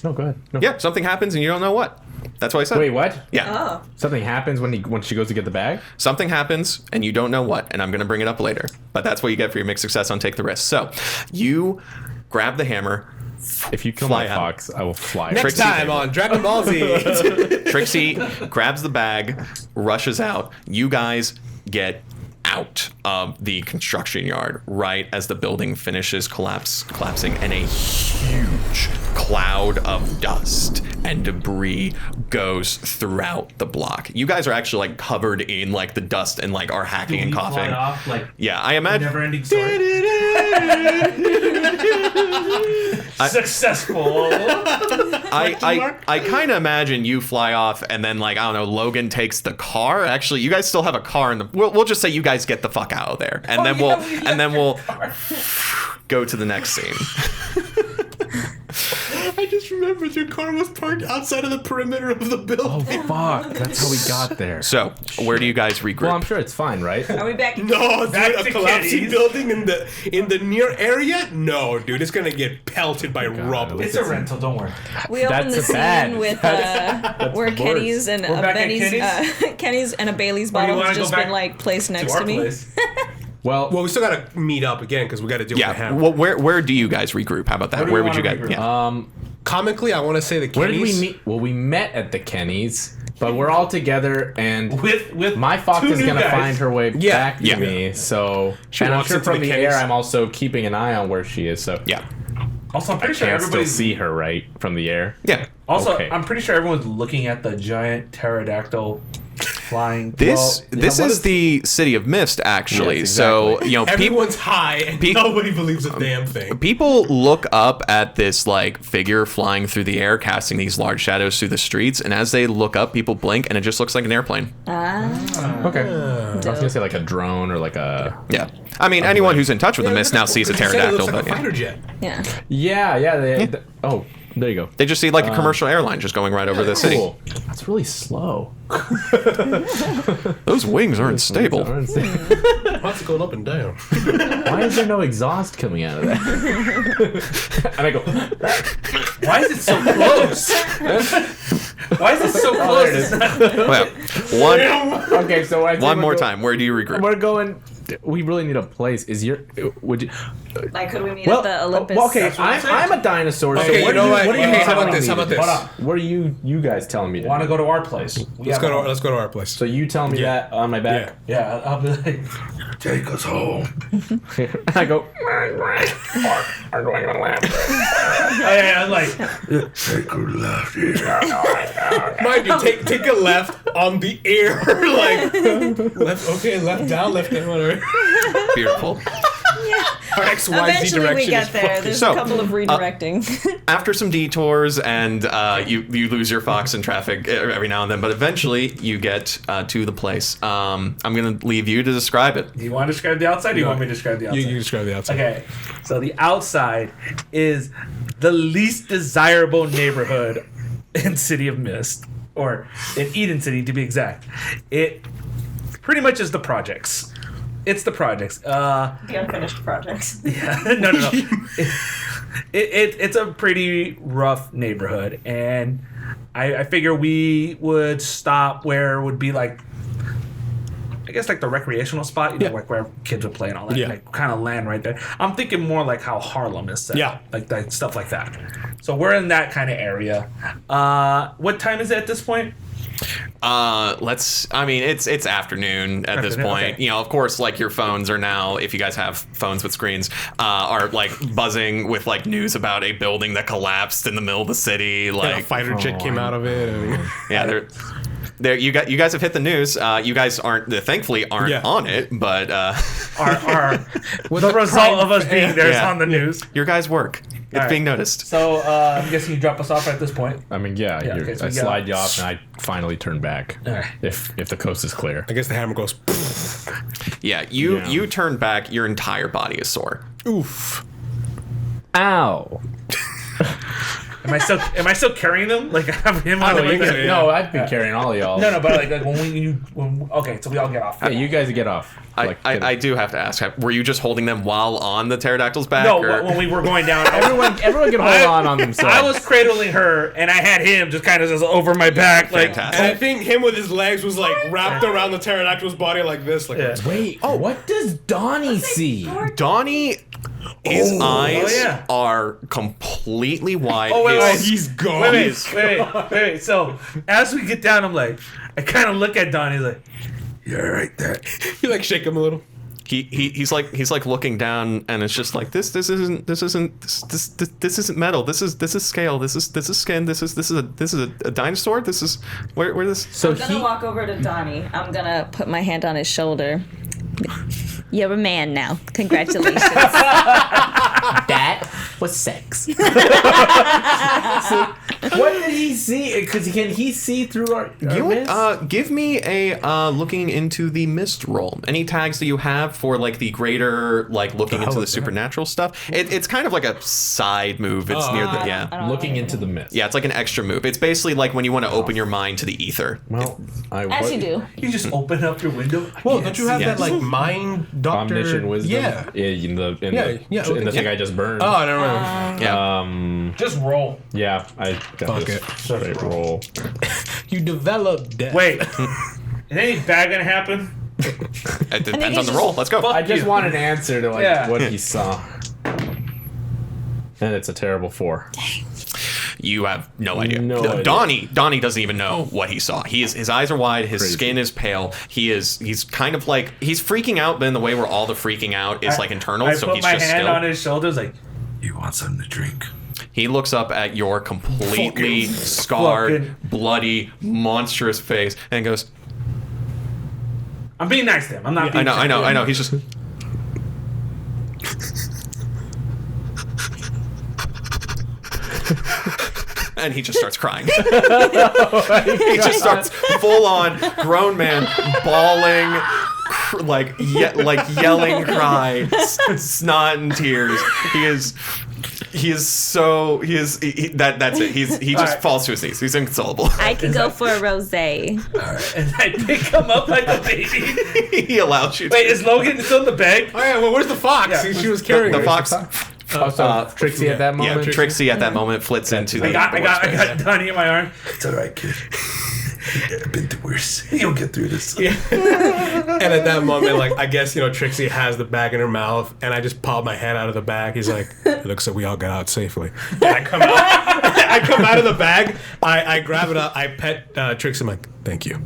No, go ahead. No. Yeah, something happens and you don't know what. That's what I said. Wait, what? Yeah. Oh. Something happens when she goes to get the bag? Something happens and you don't know what, and I'm going to bring it up later. But that's what you get for your mixed success on Take the Risk. So, you grab the hammer. If you kill my fox, I will fly. Next time on Dragon Ball Z. Trixie grabs the bag, rushes out. You guys get out of the construction yard right as the building finishes collapsing, and a huge cloud of dust and debris goes throughout the block. You guys are actually like covered in like the dust and like are hacking and coughing. Off, like, Yeah, I imagine. never-ending story. Successful. I kind of imagine you fly off and then like, I don't know, Logan takes the car. Actually, you guys still have a car in the. We'll just say you guys get the fuck out of there, and then we'll go to the next scene. I just remembered your car was parked outside of the perimeter of the building. Fuck, that's how we got there. So, where do you guys regroup? Well, I'm sure it's fine, right? Are we back? No, dude, Back a to collapsing kitties. building in the near area? No, dude, it's gonna get pelted by rubble. It's a rental, don't worry. We open the That's bad. scene with where worse. Kenny's and We're a back at Benny's, Kenny's and a Bailey's Or you bottle wanna has go just back been like placed next To to our me. place. Well, Well, we still gotta meet up again because we gotta deal with the Yeah. hammer. Well, where do you guys regroup? How about that? Where do Where we would you wanna guys? regroup? Yeah. Comically, I want to say the where did we Kenny's. meet? Well, we met at the Kenny's, but we're all together, and With my fox two is new gonna guys. find her way Yeah. back to Yeah. me. So, and I'm walks sure into from the the Kenny's. air, I'm also keeping an eye on where she is. So, Yeah. Also, I'm pretty sure can't still everybody's. see her right from the air. Yeah. Also, Okay. I'm pretty sure everyone's looking at the giant pterodactyl flying. This well, this what is the city of Mist, actually. Yes, So exactly. you know, people Everyone's high and nobody believes a damn thing. people look up at this like figure flying through the air, casting these large shadows through the streets, and as they look up, people blink, and it just looks like an airplane. Okay. I was gonna say like a drone or like a. Yeah. I mean, anyone who's in touch with the Mist now sees a But you said it pterodactyl, looks like but a yeah. fighter jet. Yeah. Yeah. Oh, there you go. They just see like a commercial airline just going right over the city. Cool. That's really slow. Those wings aren't stable. What's going up and down? Why is there no exhaust coming out of that? And I go. Why is it so close? Why is it so close? it is. Well, one Okay, so I think one we're more go- time. Where do you regroup? We're going. We really need a place. Is your? Would you? Like, could we meet at the Olympus? well, okay. That's what I'm saying. I'm a dinosaur. Okay, so you know what? What are you Hey, how telling about this? me How to about do? this? Hold on. What are you guys telling me to Want to do? go to our place? Let's go to our place. So you tell me that on my back. Yeah, I'll be like, Take us home. I go. I like, Take a left here. Mind you, take a left on the air, like left. Okay, left down, left down, whatever. Beautiful. Our XYZ Eventually direction we get is there. fucking- There's So, a couple of redirecting. After some detours and you lose your fox in traffic every now and then, but eventually you get to the place. I'm gonna leave you to describe it. do you want to describe the outside or do you want me to describe the outside? You describe the outside. Okay, so the outside is the least desirable neighborhood in City of Mist, or in Eden City to be exact. It pretty much is the projects. It's the projects. The unfinished projects. No. It's a pretty rough neighborhood, and I figure we would stop where would be like, I guess like the recreational spot, you know, like where kids would play and all that, Yeah. like kind of land right there. I'm thinking more like how Harlem is set, Yeah. like that stuff like that. So we're in that kind of area. What time is it at this point? It's afternoon at this Afternoon, point. okay. You know, of course, like your phones are now, if you guys have phones with screens, are like buzzing with like news about a building that collapsed in the middle of the city. Like Like, a fighter jet came out of it. And, yeah, you guys have hit the news. You guys thankfully aren't Yeah. on it, but The result of us being there is Yeah. on the news. your guys' work. It's right. being noticed. So I'm guessing you drop us off at this point. I mean, yeah. Yeah, okay, so I we slide got- you off, and I finally turn back. Alright. If the coast is clear. I guess the hammer goes. Yeah, you turn back. Your entire body is sore. Oof. Ow. Am I still carrying them? Like I have him on Oh, it? you can- yeah. No, I've been carrying all of y'all. No, but like okay, so we all get off. Yeah, you guys get off. I do have to ask, were you just holding them while on the pterodactyl's back? No, or? when we were going down, Everyone can hold on themselves. I was cradling her, and I had him just kind of just over my back, like. Fantastic. And I think him with his legs was like wrapped around the pterodactyl's body like this. Like, Yeah. Wait, what does Donnie see? Donnie, his eyes yeah. are completely wide. Oh, wait, His- wait. he's gone. Wait. So as we get down, I'm like, I kind of look at Donnie like, You all right there? You like shake him a little. He's like looking down, and it's just like this isn't metal. This is scale. This is skin. This is a dinosaur. This is where this. So I'm gonna walk over to Donnie. I'm gonna put my hand on his shoulder. You're a man now. Congratulations. That was sex. So, what did he see? Because can he see through our mist? Give me a looking into the mist roll. Any tags that you have for like the greater like looking into the supernatural stuff? It's kind of like a side move. It's near the Looking into the mist. Yeah, it's like an extra move. It's basically like when you want to open your mind to the ether. Well, As you do. You just open up your window. Well, don't you have Yes. that like mind doctor? Omniscient wisdom. Yeah. In the okay. thing I just burned. Oh, never mind. Yeah. Just roll. Yeah, I got Fuck this it. straight roll. You developed that. Wait. Is any bad gonna happen? It depends on the roll. Let's go. I just want an answer to Yeah. what he saw. And it's a terrible 4. You have no idea. No idea. Donnie doesn't even know what he saw. His eyes are wide, his skin is pale. He's kind of like he's freaking out, but in the way where all the freaking out is like internal, I so put he's my just hand still. on his shoulders like, You want something to drink? He looks up at your completely scarred, bloody, monstrous face and goes, I'm being nice to him. I'm not being I know. He's just and he just starts crying. He just starts full on grown man bawling, like yelling cry, snot and tears. That's it. He just falls to his knees. He's inconsolable. I could go for a rosé. And I pick him up like a baby. He allows you to. Wait, is Logan still in the bag? Oh yeah. Well, where's the fox? Yeah. She was carrying the her. fox. Oh, so Trixie at that Yeah, moment? Trixie at that moment flits into the. I got Donnie in my arm. It's all right, kid. I've been through worse. You'll get through this. And at that moment, like, I guess, Trixie has the bag in her mouth, and I just pop my head out of the bag. He's like, it looks like we all got out safely. And I come out. I come out of the bag. I grab it up. I pet Trixie. I'm like, thank you.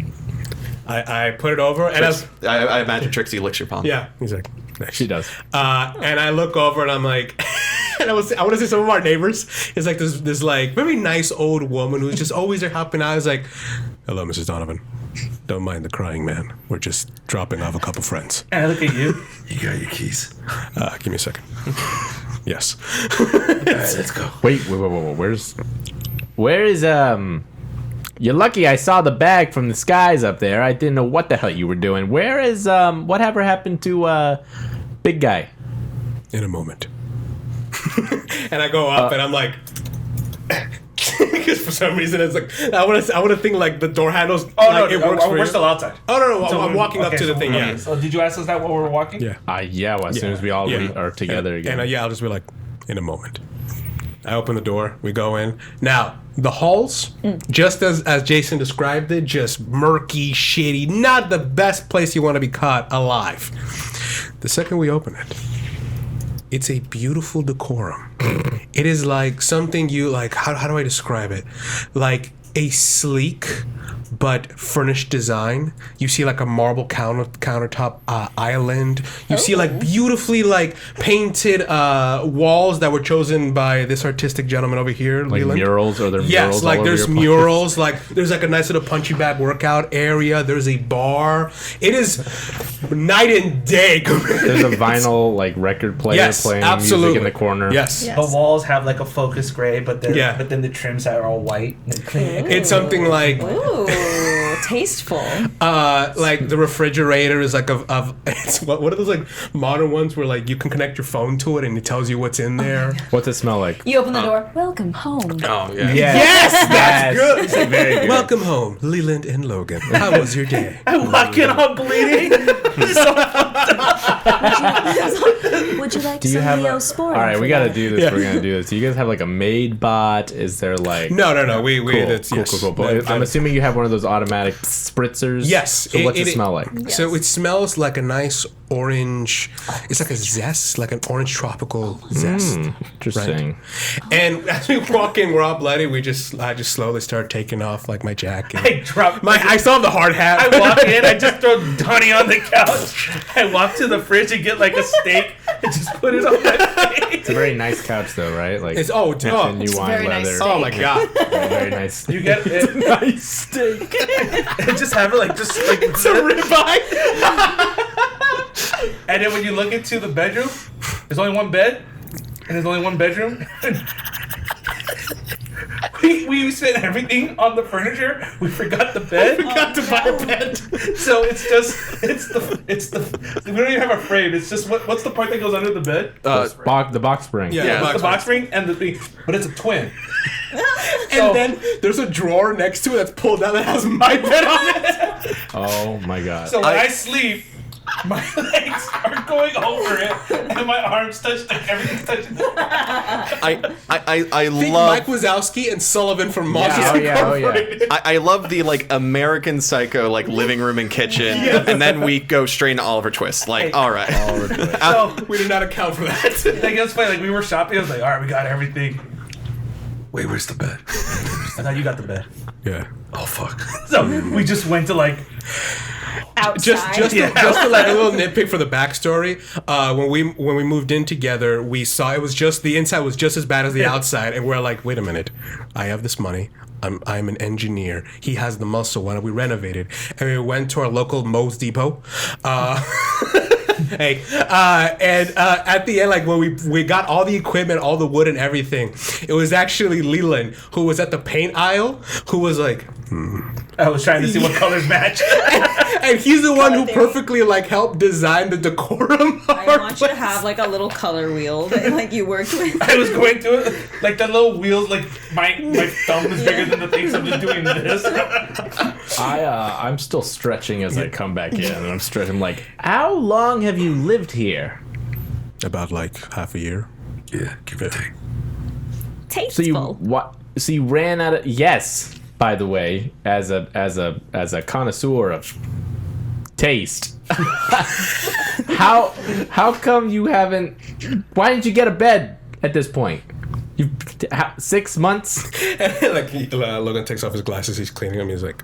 I put it over, and I imagine Trixie licks your palm. yeah. He's like, nice. She does. And I look over, and I'm like, and I want to say some of our neighbors. It's like this like very nice old woman who's just always there helping out. I was like, hello, Mrs. Donovan. Don't mind the crying, man. We're just dropping off a couple friends. And I look at you. You got your keys. Give me a second. Yes. All right, let's go. Wait. Where is You're lucky I saw the bag from the skies up there. I didn't know what the hell you were doing. Where is whatever happened to big guy? In a moment. And I go up and I'm like, because for some reason it's like I want to think like the door handles. Oh like, no, it works for we're you. still outside. Oh no, So I'm walking up okay, to the so thing. we're- Yeah. So did you ask us that while we were walking? Yeah. Well, as soon as we all are together again. And I'll just be like, in a moment. I open the door. We go in. Now, the halls, just as Jason described it, just murky, shitty, not the best place you want to be caught alive. The second we open it, it's a beautiful decorum. It is like something you, like, how do I describe it? Like a sleek but furnished design. You see like a marble countertop island. You see like beautifully like painted walls that were chosen by this artistic gentleman over here, Like Leland. murals, or there murals? Yes, all like over there's your place? murals, like there's like a nice little punchy bag workout area. There's a bar. It is night and day. There's a vinyl like record player Yes, playing absolutely. music in the corner. Yes. Yeah. The walls have like a focus gray, but then the trims are all white. It's something like Ooh, tasteful. like the refrigerator is like of it's what are those like modern ones where like you can connect your phone to it and it tells you what's in there. What's it smell like? You open the door. Welcome home. Oh yeah. Yes, that's good. Very good. Welcome home, Leland and Logan. How was your day? I walk in all bleeding. Would you like Do you some have Leo Sport? All right, we got to do this. Yeah. We're gonna do this. Do you guys have like a maid bot? Is there like No. We Cool, that's cool, yes. cool. But I'm assuming you have one of those automatic spritzers? Yes. So what's it smell like? So it smells like a nice orange. It's like a zest, like an orange tropical zest. Interesting. And as we walk in, we're all bloody. I just slowly start taking off like my jacket. I drop I still have the hard hat. I walk in, I just throw Donnie on the couch. I walk to the fridge and get like a steak and just put it on my face. It's a very nice couch, though, right? Like It's genuine It's very nice leather. steak. Oh my god. Very nice. You get it. nice steak. And just have it like it's a ribeye. And then when you look into the bedroom, there's only one bed, and there's only one bedroom. we spent everything on the furniture. We forgot the bed. We forgot to buy a bed. So it's the we don't even have a frame. It's just what's the part that goes under the bed? The box spring. Yeah, the box spring and the thing, but it's a twin. And then there's a drawer next to it that's pulled out that has my bed on it. Oh my god. So when I sleep, my legs are going over it, and my arms touch everything's touching. I Think love Mike Wazowski and Sullivan from Monsters Oh yeah. Incorporated. I love the like American Psycho like living room and kitchen, and then we go straight into Oliver Twist. Like, all right, So We did not account for that. like it was funny. Like we were shopping, I was like, all right, we got everything. Wait, where's the bed? I thought you got the bed. Yeah. Oh fuck. So we just went to like Outside. Just to like a little nitpick for the backstory. When we moved in together, we saw it was just the inside was just as bad as the outside, and we're like, wait a minute, I have this money. I'm an engineer. He has the muscle. Why don't we renovate it? And we went to our local Moe's Depot. Hey, and at the end, like when we got all the equipment, all the wood and everything, it was actually Leland who was at the paint aisle, who was like, I was trying to see what colors match. and he's the one who thing. perfectly like helped design the decorum. Of I our want you to place. have like a little color wheel that like you worked with. I was going to it like the little wheels. Like my thumb is bigger than the things. I'm just doing this. I'm still stretching as I come back in, and I'm stretching. I'm like, how long have you lived here? About like half a year. Yeah, give or take. So you Tasteful. what? So you ran out of yes. By the way, as a connoisseur of taste, how come you haven't? Why didn't you get a bed at this point? You 6 months. Like Logan takes off his glasses, he's cleaning them. He's like,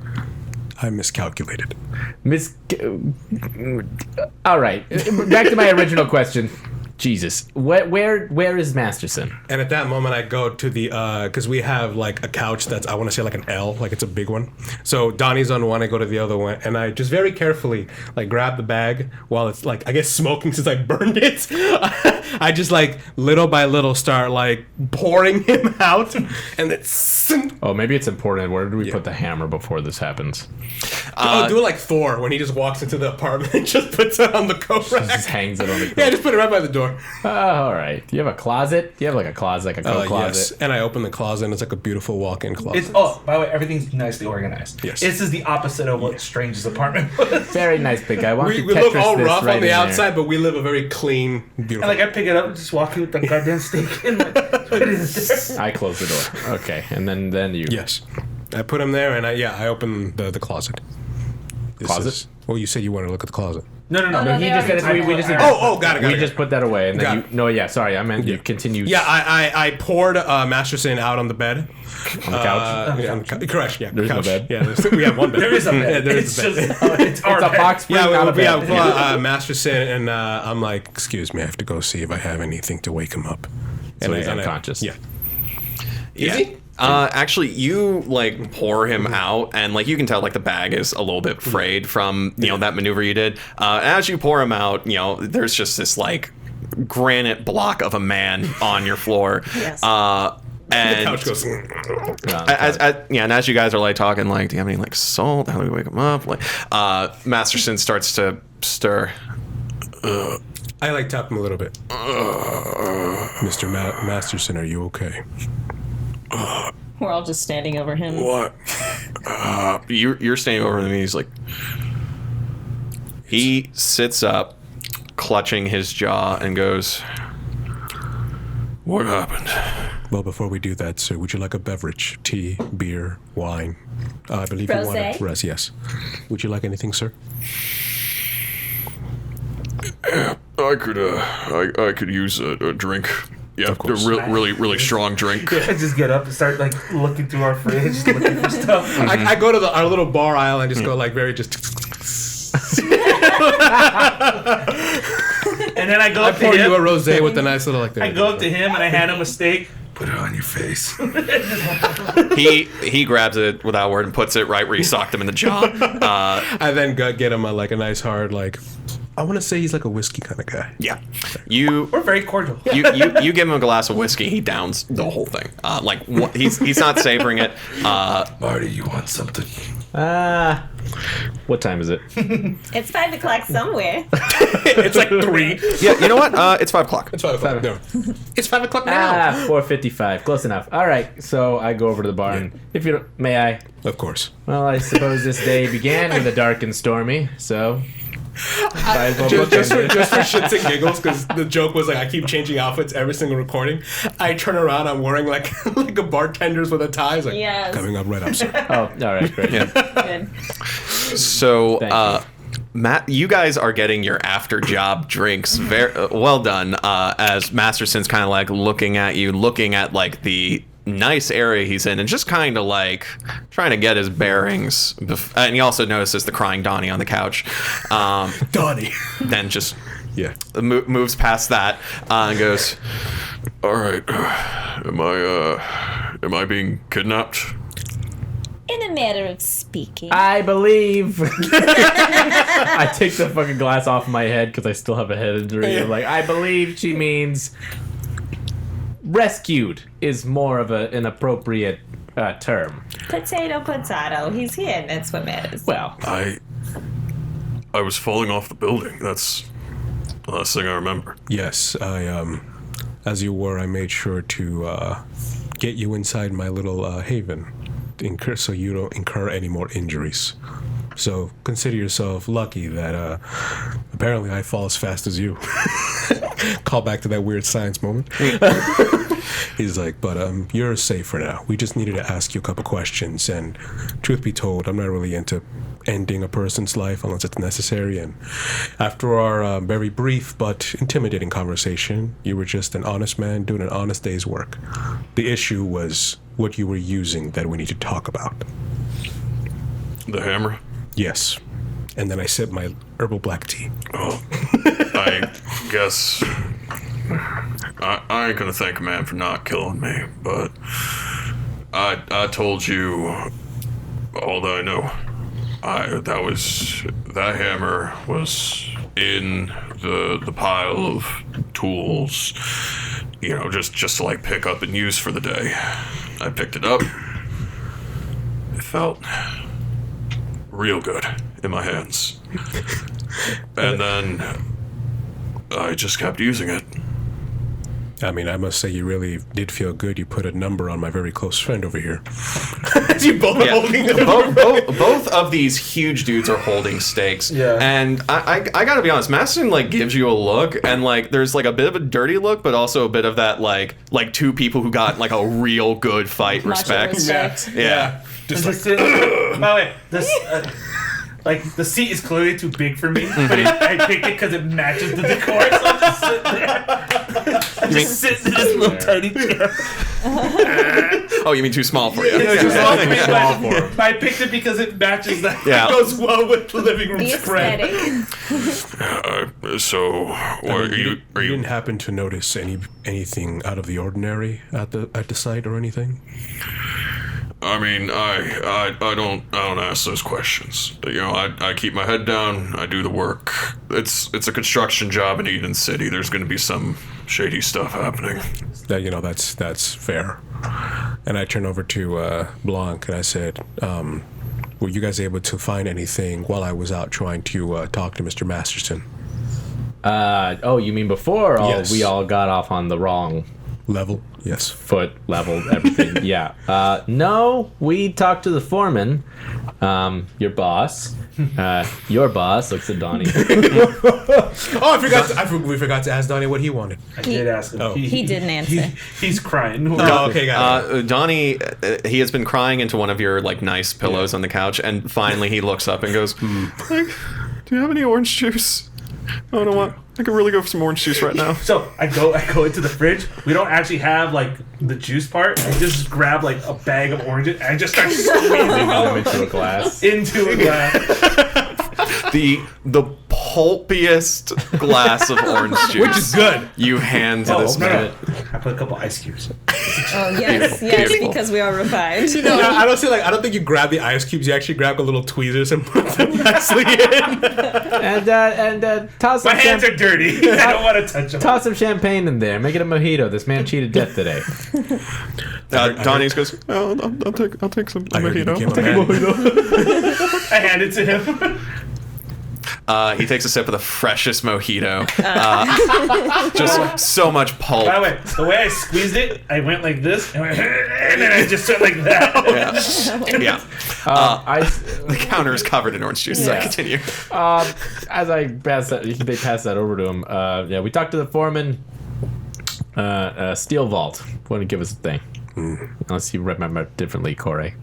I miscalculated. All right, back to my original question. Jesus, where is Masterson? And at that moment, I go to the because we have like a couch that's I want to say like an L, like it's a big one. So Donnie's on one, I go to the other one, and I just very carefully like grab the bag while it's like I guess smoking since I burned it. I just like little by little start like pouring him out, and then Oh, maybe it's important. Where do we put the hammer before this happens? do it like Thor when he just walks into the apartment and just puts it on the coat rack. Just hangs it on the. Yeah, just put it right by the door. All right. Do you have a closet? Do you have like a closet, like a coat Yes, closet? and I open the closet, and it's like a beautiful walk-in closet. By the way, everything's nicely organized. Yes. This is the opposite of what Strange's apartment was. Very nice, big guy. Why don't we you look Tetris all this rough right on the in there? outside, but we live a very clean, beautiful. And like I pick it up and just walk in with the goddamn steak and like, put it in there. I close the door. Okay, and then you. Yes. I put him there, and I open the closet. Closet? Well, you said you wanted to look at the closet. No. No, he just said we just. Got it. We just put that away, and Got then it. you. No, yeah, sorry, I meant you continue. Yeah, I poured Masterson out on the bed. On the couch. Yeah, on the correct. Yeah, There's no couch. bed. Yeah, we have one bed. There is a bed. Yeah, there It's is a bed. just it's our It's a bed. box spring, Yeah, not a we bed. have Masterson, and I'm like, excuse me, I have to go see if I have anything to wake him up. So he's unconscious. Yeah. Yeah. Is he? Actually, you like pour him out, and like you can tell, like the bag is a little bit frayed from that maneuver you did. As you pour him out, there's just this like granite block of a man on your floor. Yes. And Couch goes. and as you guys are like talking, like, do you have any like salt? How do we wake him up? Like, Masterson starts to stir. I like tap him a little bit. Mr. Masterson, are you okay? We're all just standing over him. What? You're standing over him, and he's like, he sits up, clutching his jaw, and goes, "What happened?" Well, before we do that, sir, would you like a beverage? Tea, beer, wine? I believe you want Rosé? a res, yes. Would you like anything, sir? I could use a drink. Yeah, Of course. really strong drink. I just get up and start like looking through our fridge, looking for stuff. I go to our little bar aisle and just go like very just... And then I go I up to pour you a him. rosé with a nice little like... I go up to him and I hand him a steak. Put it on your face. He grabs it without a word and puts it right where you socked him in the jaw. I then get him like a nice hard like... I want to say he's like a whiskey kind of guy. Yeah, you We're very cordial. you give him a glass of whiskey, he downs the whole thing. He's not savoring it. Marty, you want something? What time is it? It's 5 o'clock somewhere. It's like 3. Yeah, you know what? It's 5 o'clock. It's 5 o'clock. No. It's 5 o'clock now. 4:55. Close enough. All right. So I go over to the bar, and if you don't, may I? Of course. Well, I suppose this day began with a dark and stormy, so. Might as well Just bookend for it. shits and giggles, because the joke was like I keep changing outfits every single recording. I turn around, I'm wearing like a bartender's with a tie. It's like Yes. coming up right up, sir. Oh, all right, great. Good. So, Thank you. Matt, you guys are getting your after job drinks. Very well done. As Masterson's kind of like looking at you, looking at like the nice area he's in, and just kind of like trying to get his bearings. And he also notices the crying Donnie on the couch. Donnie. Then just Yeah. moves past that and goes, "All right, am I being kidnapped?" In a matter of speaking. I believe. I take the fucking glass off my head because I still have a head injury. I'm like, I believe she means rescued is more of an appropriate term. Potato. He's here, and that's what matters. Well, I was falling off the building. That's the last thing I remember. Yes, as you were, I made sure to get you inside my little haven, so you don't incur any more injuries. So consider yourself lucky that apparently I fall as fast as you. Call back to that weird science moment. He's like, but you're safe for now. We just needed to ask you a couple questions, and truth be told, I'm not really into ending a person's life unless it's necessary. And after our very brief but intimidating conversation, you were just an honest man doing an honest day's work. The issue was what you were using that we need to talk about. The hammer? Yes. And then I sipped my herbal black tea. Oh, I guess I ain't gonna thank a man for not killing me, but I told you all that I know. That hammer was in the pile of tools, just to like pick up and use for the day. I picked it up. It felt real good in my hands. And then I just kept using it. I mean, I must say you really did feel good. You put a number on my very close friend over here. You both are holding both of these huge dudes are holding stakes. Yeah. And I gotta be honest, Masterson like gives you a look, and like there's like a bit of a dirty look, but also a bit of that like two people who got like a real good fight Macho respect. Yeah. Just like, by the way, this like the seat is clearly too big for me, but I picked it because it matches the decor. So I'm just sitting there. I'm just sitting in this little tiny chair. Oh, you mean too small for you? It's too small for me, small for him. but I picked it because it matches that. Yeah. It goes well with the living room The spread. aesthetic. So You didn't happen to notice anything out of the ordinary at the site or anything? I mean, I don't ask those questions. I keep my head down. I do the work. It's a construction job in Eden City. There's going to be some shady stuff happening. That's fair. And I turned over to Blanc and I said, were you guys able to find anything while I was out trying to talk to Mr. Masterson? oh, you mean before Yes. we all got off on the wrong Level. Yes. Foot level, everything. Yeah. No, we talked to the foreman, your boss. Your boss looks at Donnie. We forgot to ask Donnie what he wanted. I did ask him. He didn't answer. He's crying. Oh, okay, got it. Donnie, he has been crying into one of your like nice pillows on the couch, and finally he looks up and goes, "Do you have any orange juice? I don't want. I could really go for some orange juice right now." So I go into the fridge. We don't actually have like the juice part. I just grab like a bag of oranges and I just start squeezing them Into a glass. into a glass. The pulpiest glass of orange juice, Which is good. you hand to this No, man. I put a couple ice cubes. Oh yes, Beautiful. because we are revived. No, I don't say I don't think you grab the ice cubes. You actually grab the little tweezers and put them nicely in. And toss My some hands are dirty. I don't want to touch them. toss some champagne in there. Make it a mojito. This man cheated death today. Donnie goes, I'll take some I heard you became a mojito. man. I hand it to him. He takes a sip of the freshest mojito. Just so much pulp. By the way, the way I squeezed it, I went like this, and then I just went like that. Yeah. The counter is covered in orange juice. So Yeah. continue. As I pass that, they pass that over to him. Yeah, we talked to the foreman. Steel vault. Want to give us a thing? Unless you remember differently, Corey.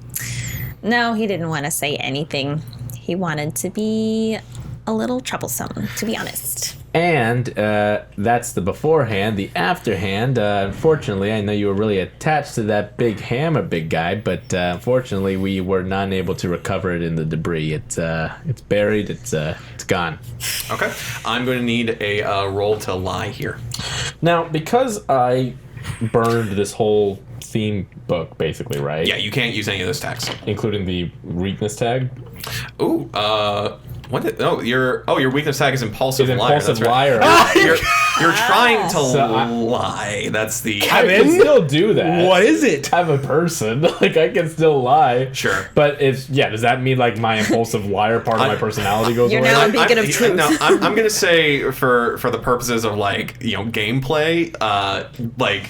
No, he didn't want to say anything. He wanted to be a little troublesome, to be honest. And that's the beforehand. The afterhand, unfortunately, I know you were really attached to that big hammer, big guy, but unfortunately, we were not able to recover it in the debris. It's buried. It's gone. Okay. I'm going to need a roll to lie here. Now, because I burned this whole theme book, basically, right? Yeah, you can't use any of those tags. Including the weakness tag. Ooh, your weakness tag is impulsive Is liar. impulsive That's right. liar. You're trying to I- lie. That's the I can still do that. What is it? I'm a person. Like, I can still lie. Sure. But does that mean, like, my impulsive liar part of my personality goes You're away? now a beacon of truth. No, I'm gonna say for the purposes of like gameplay, like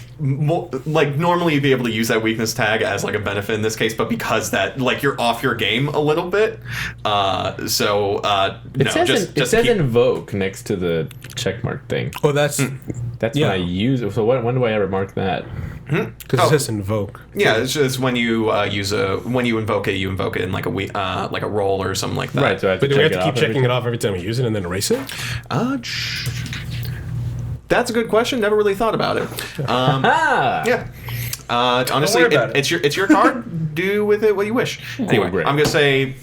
normally you'd be able to use that weakness tag as like a benefit in this case, but because that like you're off your game a little bit, It says keep, invoke next to the checkmark thing. Oh, that's That's Yeah. when I use it. So when do I ever mark that? because it says invoke. yeah, it's just when you when you invoke it in like a roll or something like that. Right. So I have to But do we check have to it keep off checking every it off every time we use it and then erase it? That's a good question. Never really thought about it. Ah! Yeah. Honestly, worry about it's your card. Do with it what you wish. Anyway, great. I'm gonna say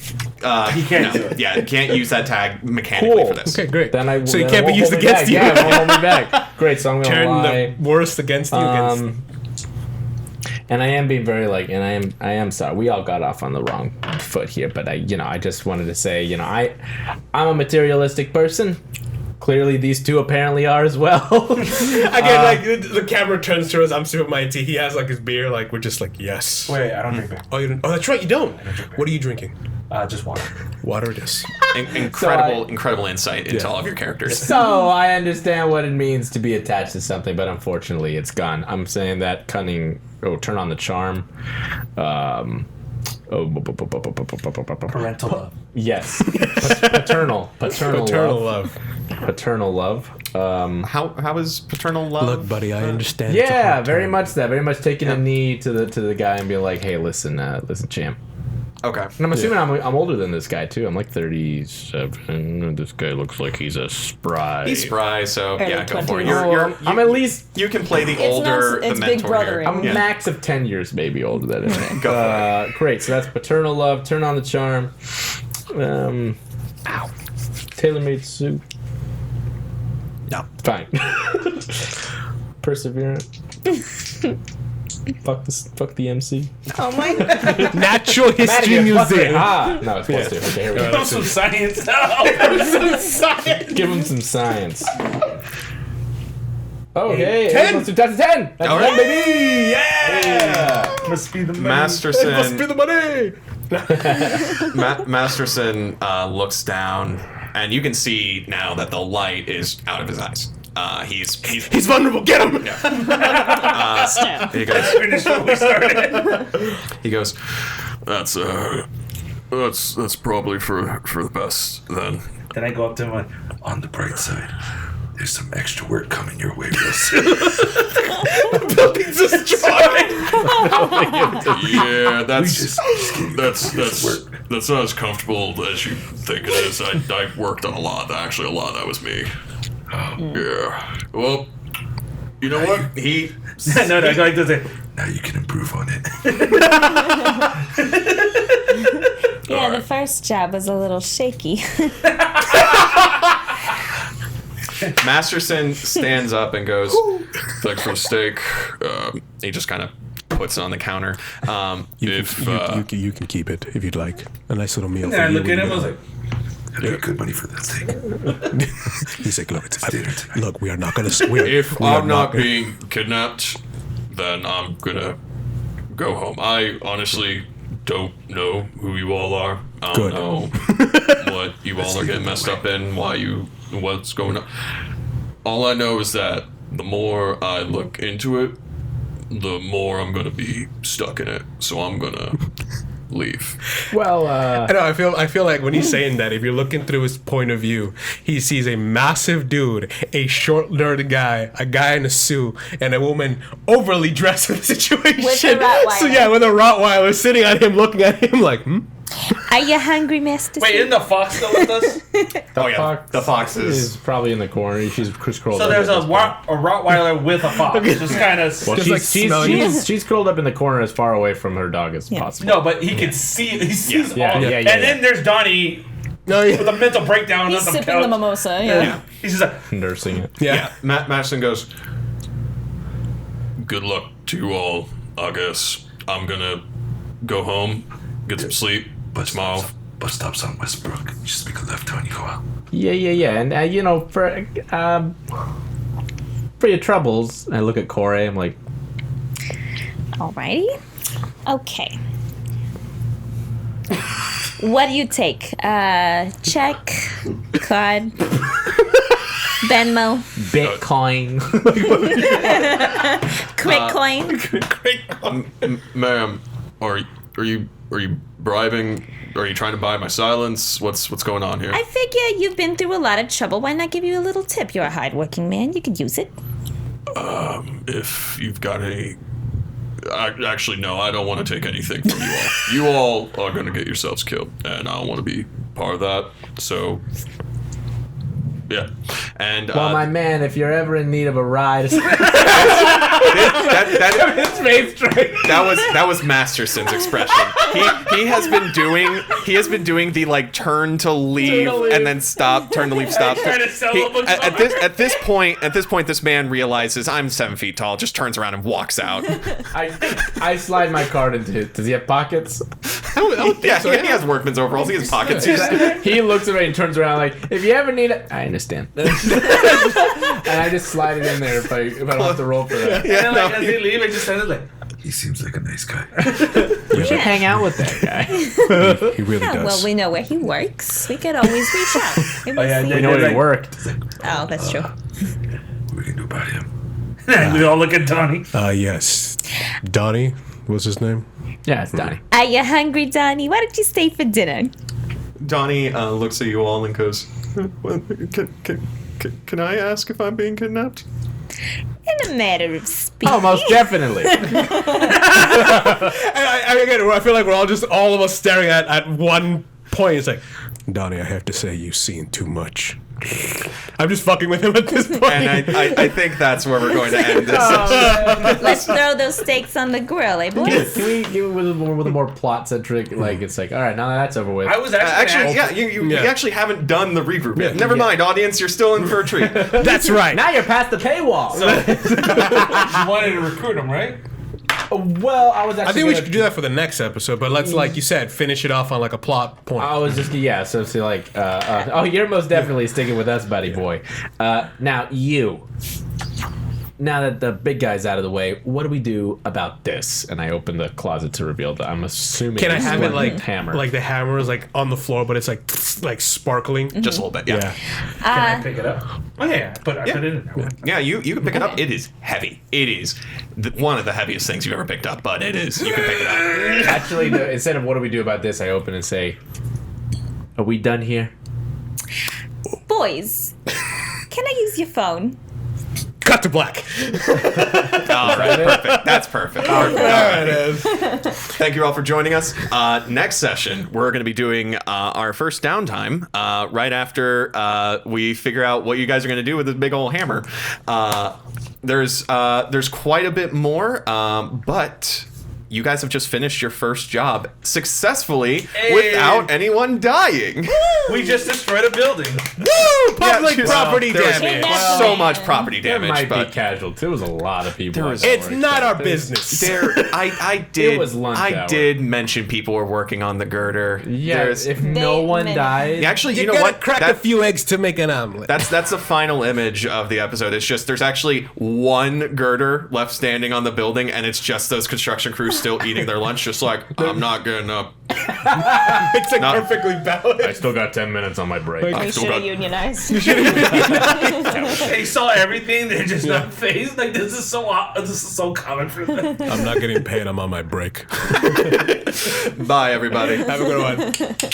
You can't do it. Yeah, you can't use that tag mechanically for this. Okay, great. Then I so it then can't be won't used hold me against back. you. Yeah, it won't hold me back. Great. So I'm gonna Turn lie. the worst against you. Against. And I am being very I am sorry. We all got off on the wrong foot here, but I just wanted to say, I'm a materialistic person. Clearly, these two apparently are as well. Again, like the camera turns to us. I'm sipping my tea. He has like his beer. Like we're just like yes. Wait, I don't drink beer. Oh, you don't, oh, that's right. You don't. What are you drinking? Just water. Water it is. Incredible insight into all of your characters. So I understand what it means to be attached to something, but unfortunately, it's gone. I'm saying that cunning. Oh, turn on the charm. Parental love. Yes. Paternal love. Paternal love. How is paternal love? Look, buddy, I understand. it's a Yeah, hard very time. much that. Very much taking a knee to the guy and being like, "Hey, listen, champ." Okay. And I'm assuming I'm older than this guy too. I'm like 37. This guy looks like he's a spry. He's spry, so Early yeah, go for it. 20s. I'm at least You can play the It's older, it's the big mentor brothering. here. I'm Yeah. max of 10 years maybe older than him. Go for it. Great. So that's paternal love. Turn on the charm. Tailor-made suit. No. Fine. Perseverant. Fuck the MC. Oh my god. Natural History Museum. No, it's plus 2. Okay, here we go. Some science. Give him some science. Okay, 10. That's a 10. That's All 10, right. baby. Yeah. Must be the money. Masterson. Must be the money. Masterson looks down, and you can see now that the light is out of his eyes. He's vulnerable. Get him. he goes. Finish what we started. He goes. That's probably for the best then. Then I go up to him and On the bright side, there's some extra work coming your way real soon. Yeah, that's Just kidding. that's not as comfortable as you think it is. I worked on a lot. Actually, a lot of that was me. Yeah. Well, you know what? He. no, I like to say. Now you can improve on it. Yeah, the first job was a little shaky. Masterson stands up and goes, "Thanks for the steak." He just kind of puts it on the counter. You can keep it if you'd like. A nice little meal. And for I you look when at him. you I was get like, I paid good money for that steak. home. He's like, look, dinner tonight. look, we are not gonna. If we are I'm not gonna- being kidnapped, then I'm gonna go home. I honestly don't know who you all are. I don't Good. know what you all are getting messed up in, what's going on. All I know is that the more I look into it, the more I'm gonna be stuck in it. So I'm gonna leave. Well, I know. I feel like when he's saying that, if you're looking through his point of view, he sees a massive dude, a short, nerdy guy, a guy in a suit, and a woman overly dressed for the situation. With a Rottweiler. So yeah, with a Rottweiler sitting on him, looking at him like, Are you hungry, Mr. wait, isn't the fox still with us? The fox is probably in the corner. She's curled So up. there's at a this point. Rottweiler with a fox. Just kind of. Well, Just like smelling it. she's curled up in the corner as far away from her dog as possible. No, but he can see. He sees Yeah, all. yeah, And yeah, then there's Donnie no, with a mental breakdown He's on the sipping couch. the mimosa, yeah. He's just like, Nursing it. yeah. Masterson goes, "Good luck to you all. I guess I'm gonna go home, get some sleep. Bus Tomorrow." stops, bus stops on Westbrook. Just make a left turn, you go out. Yeah. And you know, for your troubles, I look at Corey. I'm like, Alrighty. Okay. What do you take? Check, card, Venmo, Bitcoin. quick coin. Ma'am, are you bribing? Are you trying to buy my silence? What's going on here? I figure you've been through a lot of trouble. Why not give you a little tip? You're a hardworking man. You could use it. If you've got any. Actually, no, I don't want to take anything from you all. You all are going to get yourselves killed, and I don't want to be part of that. So, yeah. And Well, my man, if you're ever in need of a ride, that was Masterson's expression. He has been doing the like turn to leave and then stop, turn to leave, stop. Trying to sell him a At this point, this man realizes I'm 7 feet tall. Just turns around and walks out. I slide my card into his. Does he have pockets? Yeah, he has workman's overalls. He has pockets. He looks at me and turns around like, if you ever need it, I understand. And I just slide it in there if I don't have to roll for that. and then, like, as they leave, I just said it like, He seems like a nice guy. You should hang out with that guy. He really Yeah, does. well, we know where he works. We could always reach out. Maybe yeah, see. We know where he worked. Oh, that's true. What we can do about him? and we all look at Donnie. Yes. Donnie was his name. Yeah, it's Donnie. Are you hungry, Donnie? Why don't you stay for dinner? Donnie looks at you all and goes, "Can I ask if I'm being kidnapped?" In a matter of speed. Oh, most definitely. I feel like we're all of us staring at one point. It's like, Donnie, I have to say, you've seen too much. I'm just fucking with him at this point. And I think that's where we're going to end this. Let's throw those steaks on the grill, eh, boys? Can we give it with a more plot-centric? Like, it's like, all right, now that that's over with. I was actually, Actually, yeah, you actually haven't done the regroup yet. Never mind, audience, you're still in for a treat. That's right. Now you're past the paywall. you wanted to recruit him, right? Well, I was actually. I think we should do that for the next episode, but let's, like you said, finish it off on like a plot point. I was just so like oh, you're most definitely sticking with us, buddy boy. Now you, now that the big guy's out of the way, what do we do about this? And I open the closet to reveal that I'm assuming. Can I it's have it like like hammer? Like the hammer is like on the floor, but it's like sparkling. Just a little bit, yeah. Can I pick it up? Oh yeah, I put it in there. Yeah, you can pick it up. It is heavy. It is one of the heaviest things you've ever picked up, but it is. You can pick it up. Actually, instead of what do we do about this, I open and say, "Are we done here?" Boys, can I use your phone? Cut to black. All right, perfect. That's perfect. There it is. Thank you all for joining us. Next session, we're going to be doing our first downtime right after we figure out what you guys are going to do with this big old hammer. There's quite a bit more, but you guys have just finished your first job successfully without anyone dying. We just destroyed a building. Woo! Public property there was damage. so much property There damage, might be but casualties. There was a lot of people. It's not our business. I did. It was lunch hour. did mention people were working on the girder. Yeah, There's- if no one dies. actually, you You know gotta what? crack a few eggs to make an omelet. That's the final image of the episode. It's just there's actually one girder left standing on the building, and it's just those construction crews still eating their lunch, just like I'm not getting up. It's like No. perfectly valid. I still got 10 minutes on my break. We still should have got- unionized. They saw everything. They're just not phased. Like this is so common for them. I'm not getting paid. I'm on my break. Bye, everybody. Have a good one.